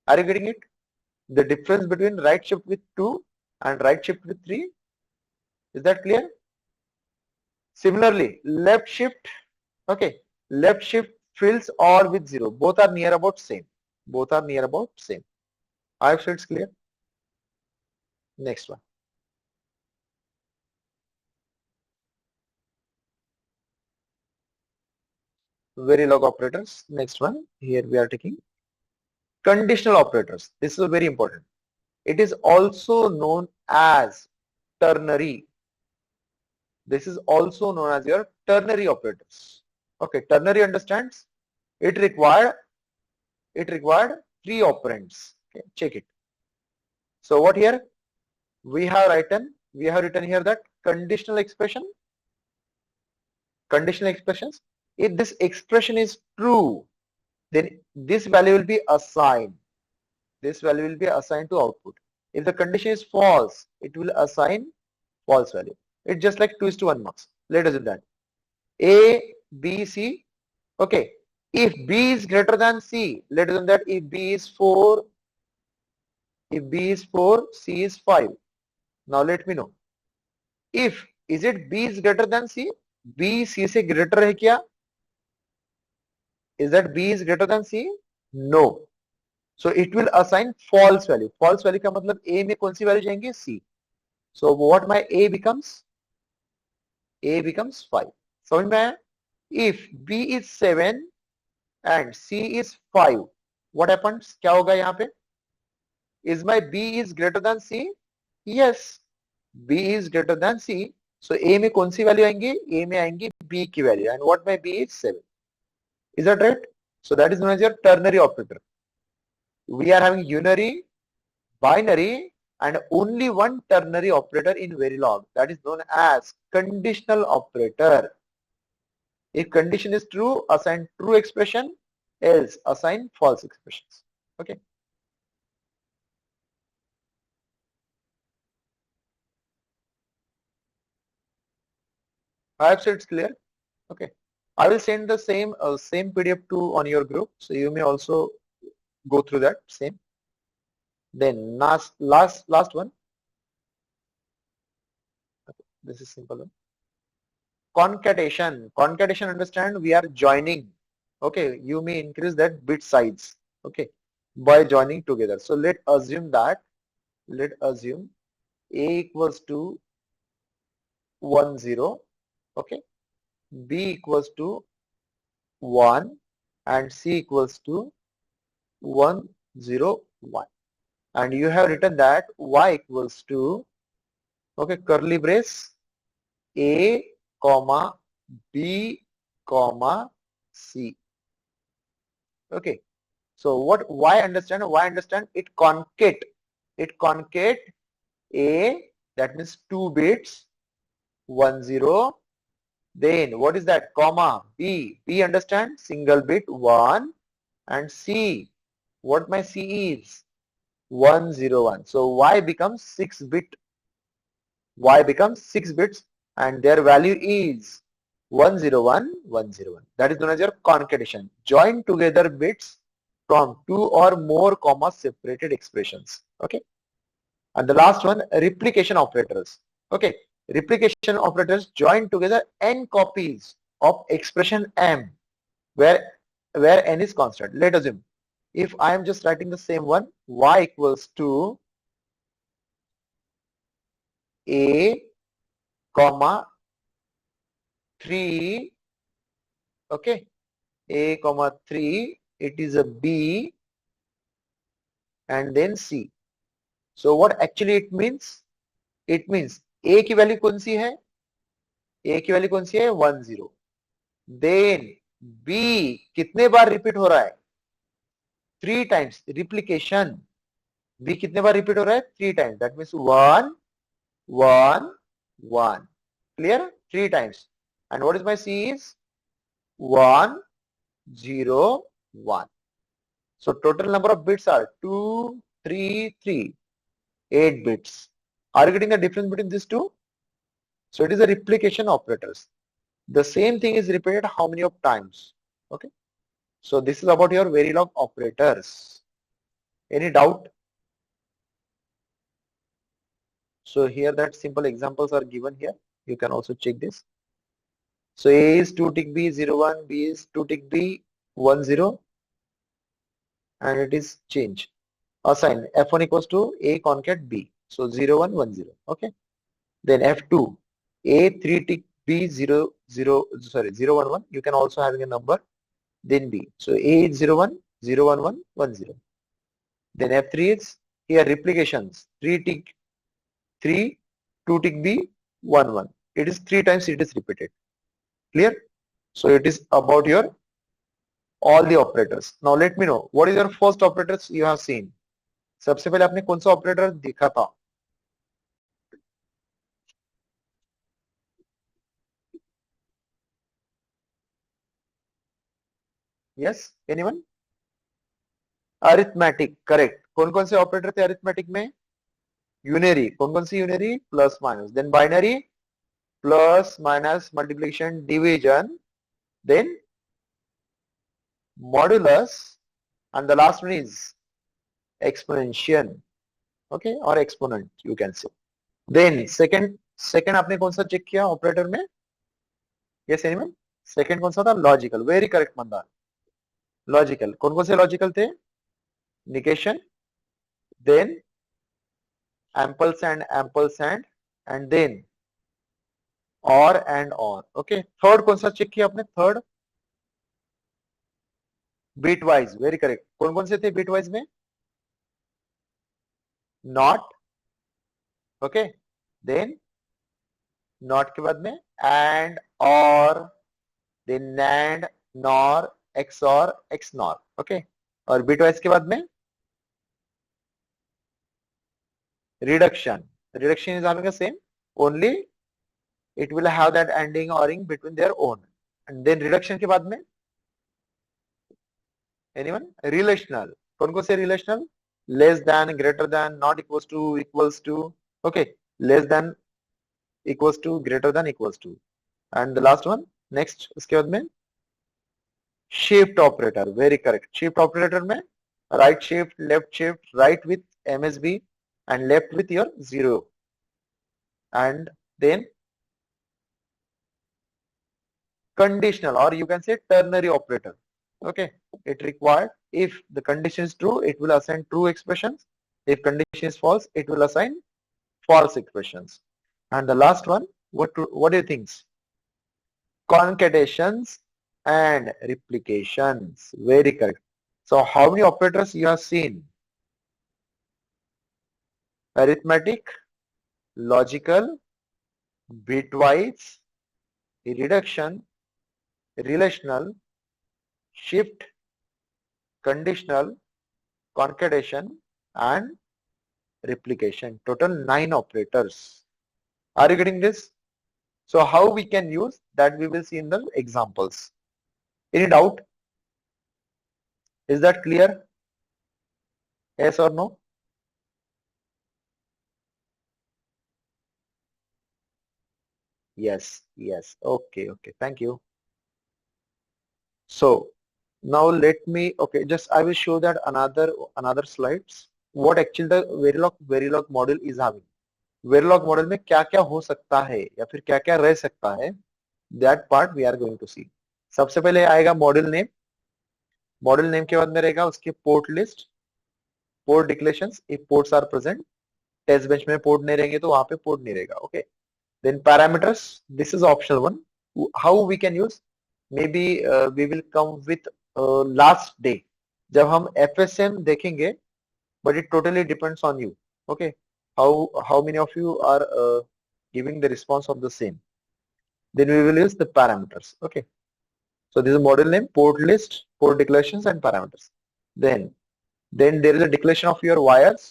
Are you getting it? The difference between right shift with 2 and right shift with 3, is that clear? Similarly, left shift, okay, left shift fills all with 0, both are near about same, both are near about same. I hope it's clear. Next one, Verilog operators. Next one, here we are taking conditional operators. This is very important. It is also known as ternary. This is also known as your ternary operators. Okay, ternary understands? It required 3 operands. Okay, check it. So what here? We have written here that conditional expressions, if this expression is true, then this value will be assigned. This value will be assigned to output. If the condition is false, it will assign false value. It's just like 2:1 marks. Let us do that. A, B, C. Okay. If B is greater than C, let us do that. If B is 4, C is 5. Now let me know. If is it B is greater than C? B C से greater है क्या? Is that B is greater than C? No. So it will assign false value. False value का मतलब A में कौन सी value जाएंगे? C. So what my A becomes? A becomes 5. समझ में आया? If B is 7 and C is 5, what happens? क्या होगा यहाँ पे? Is my B is greater than C? Yes. B is greater than C. So A में कौन सी value आएंगी? A में आएंगी B की value, and what my B is 7. Is that right? So that is known as your ternary operator. We are having unary, binary, and only one ternary operator in Verilog. That is known as conditional operator. If condition is true, assign true expression, else assign false expressions. Okay. I have said it's clear. Okay. I will send the same PDF to on your group, so you may also go through that same. Then last one. Okay, this is simple one. Concatenation. Concatenation, understand, we are joining. Okay, you may increase that bit size. Okay, by joining together. So let's assume A equals to 1 0. Okay, B equals to 1 and C equals to 1 0 1, and you have written that Y equals to, okay, curly brace A comma B comma C. Okay, so what Y understand? It concate A, that means 2 bits, 1 0. Then what is that? Comma B understand, single bit 1, and C, what my C is 1 0 1. So Y becomes 6 bit. Y becomes 6 bits, and their value is 1 0 1 1 0 1. That is known as your concatenation. Join together bits from 2 or more comma separated expressions. Okay. And the last one, replication operators. Okay. replication operators join together n copies of expression m where n is constant. Let us assume if I am just writing the same one, y equals to a comma 3, okay, a comma 3, it is a b and then c. So what actually it means? It means a की value कौन सी है? a की value कौन सी है? 1 0. Then b कितने बार repeat हो रहा है? 3 टाइम्स. रिप्लिकेशन b कितने बार रिपीट हो रहा है? 3 times. That means 1 1 1. Clear? 3 times. And what is my c is? 1 0 1. So total number of bits are 2 3 3. 8 bits. Are you getting the difference between these two? So it is a replication operators. The same thing is repeated how many of times? Okay. So this is about your Verilog operators. Any doubt? So here that simple examples are given here. You can also check this. So A is 2 tick B 0 1, B is 2 tick B 1 0, and it is change. Assign F1 equals to A concat B. So 0 1 1 0. Okay. Then F2 A 3 tick B 0 0 sorry 0 1 1. You can also having a number. Then B. So A is 0 1 0 1 1 1 0. Then F3 is here replications 3 tick 3 2 tick B 1 1. It is 3 times it is repeated. Clear? So it is about your all the operators. Now let me know what is your first operators you have seen. सबसे पहले आपने कौन सा operator देखा था? Yes, anyone? Arithmetic, correct. कौन कौन से ऑपरेटर थे अरिथमेटिक में? यूनरी. कौन कौन सी unary? Plus minus. Then binary, plus minus, multiplication, division, then modulus, and the last one is exponential. Okay, or exponent you can say. Then second आपने कौन सा चेक किया ऑपरेटर में? Yes, anyone? सेकंड कौन सा था? Logical. Very correct Mandar. Logical. कौन कौन से लॉजिकल थे? Negation, then ampersand and then or and or. Okay. Third कौन सा चेक किया आपने? Third bitwise. Very correct. कौन कौन से थे बिट वाइज में? नॉट. ओके. देन नॉट के बाद में एंड और, then NAND, NOR, XOR, XNOR. Okay. और बिट वाइज के बाद में reduction. Reduction is having the same, only it will have that ending oring between their own. And then reduction के बाद में anyone? Relational. कौन कौन से relational? Less than, greater than, not equals to, equals to. Okay. Less than, equals to, greater than, equals to. And the last one, next इसके बाद में shift operator. Very correct. Shift operator में right shift, left shift, right with MSB and left with your 0. And then conditional, or you can say ternary operator. Okay. It required, if the condition is true, it will assign true expressions. If condition is false, it will assign false expressions. And the last one, what do you think? Concatenations and replications. Very correct. So how many operators you have seen? Arithmetic, logical, bitwise, reduction, relational, shift, conditional, concatenation and replication. Total 9 operators. Are you getting this? So how we can use that we will see in the examples. Any doubt? Is that clear? Yes or no? Yes, yes. Okay, okay. Thank you. So now let me, okay, just I will show that another slides. What actually the Verilog module is having. Verilog model में क्या क्या हो सकता है या फिर क्या क्या रह सकता है, that part we are going to see. सबसे पहले आएगा मॉडल नेम। मॉडल नेम के बाद में रहेगा उसकी port list, port declarations if ports are present. Test bench में पोर्ट नहीं रहेंगे तो वहां पे पोर्ट नहीं रहेगा, okay. Then parameters, this is optional one, how we can use, maybe we will come with last day जब हम एफएसएम देखेंगे, but it totally depends on you, okay, how many of you are giving the response of the same. Then we will use the parameters, okay. So this is model name, port list, port declarations and parameters. Then there is a declaration of your wires,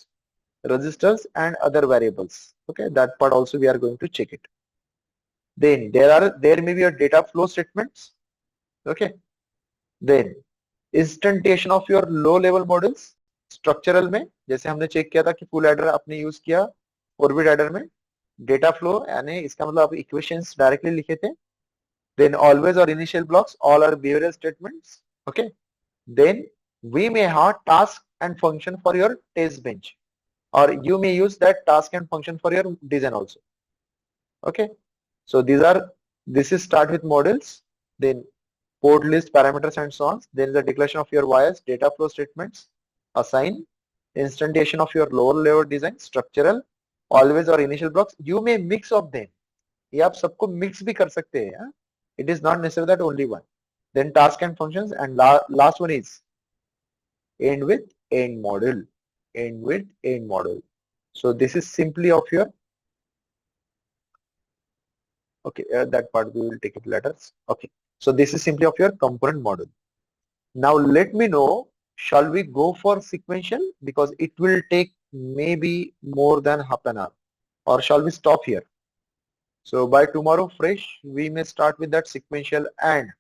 registers and other variables, okay. That part also we are going to check it. Then there may be a data flow statements, okay. Then instantiation of your low level models, structural में जैसे हमने check किया था कि full adder आपने use किया orbit adder में, data flow यानी इसका मतलब आप इक्वेशंस डायरेक्टली लिखे थे। देन ऑलवेज और initial blocks all are behavioural statements, okay. Then we may have task and function for your test bench और you may use that task and function for your design also, okay. So this is start with models, then port list, parameters and so on. Then the declaration of your wires, data flow statements, assign, instantiation of your lower level design, structural, always or initial blocks. You may mix of them. ये आप सबको mix भी कर सकते हैं, हाँ? It is not necessary that only one. Then task and functions and last one is end with end model. End with end model. So this is simply of your, okay, that part we will take it later. Okay, so this is simply of your component model. Now let me know, shall we go for sequential because it will take maybe more than half an hour, or shall we stop here? So by tomorrow fresh we may start with that sequential, and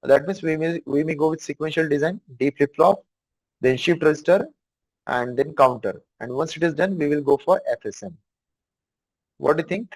that means we may go with sequential design, D flip flop, then shift register and then counter, and once it is done we will go for FSM. What do you think?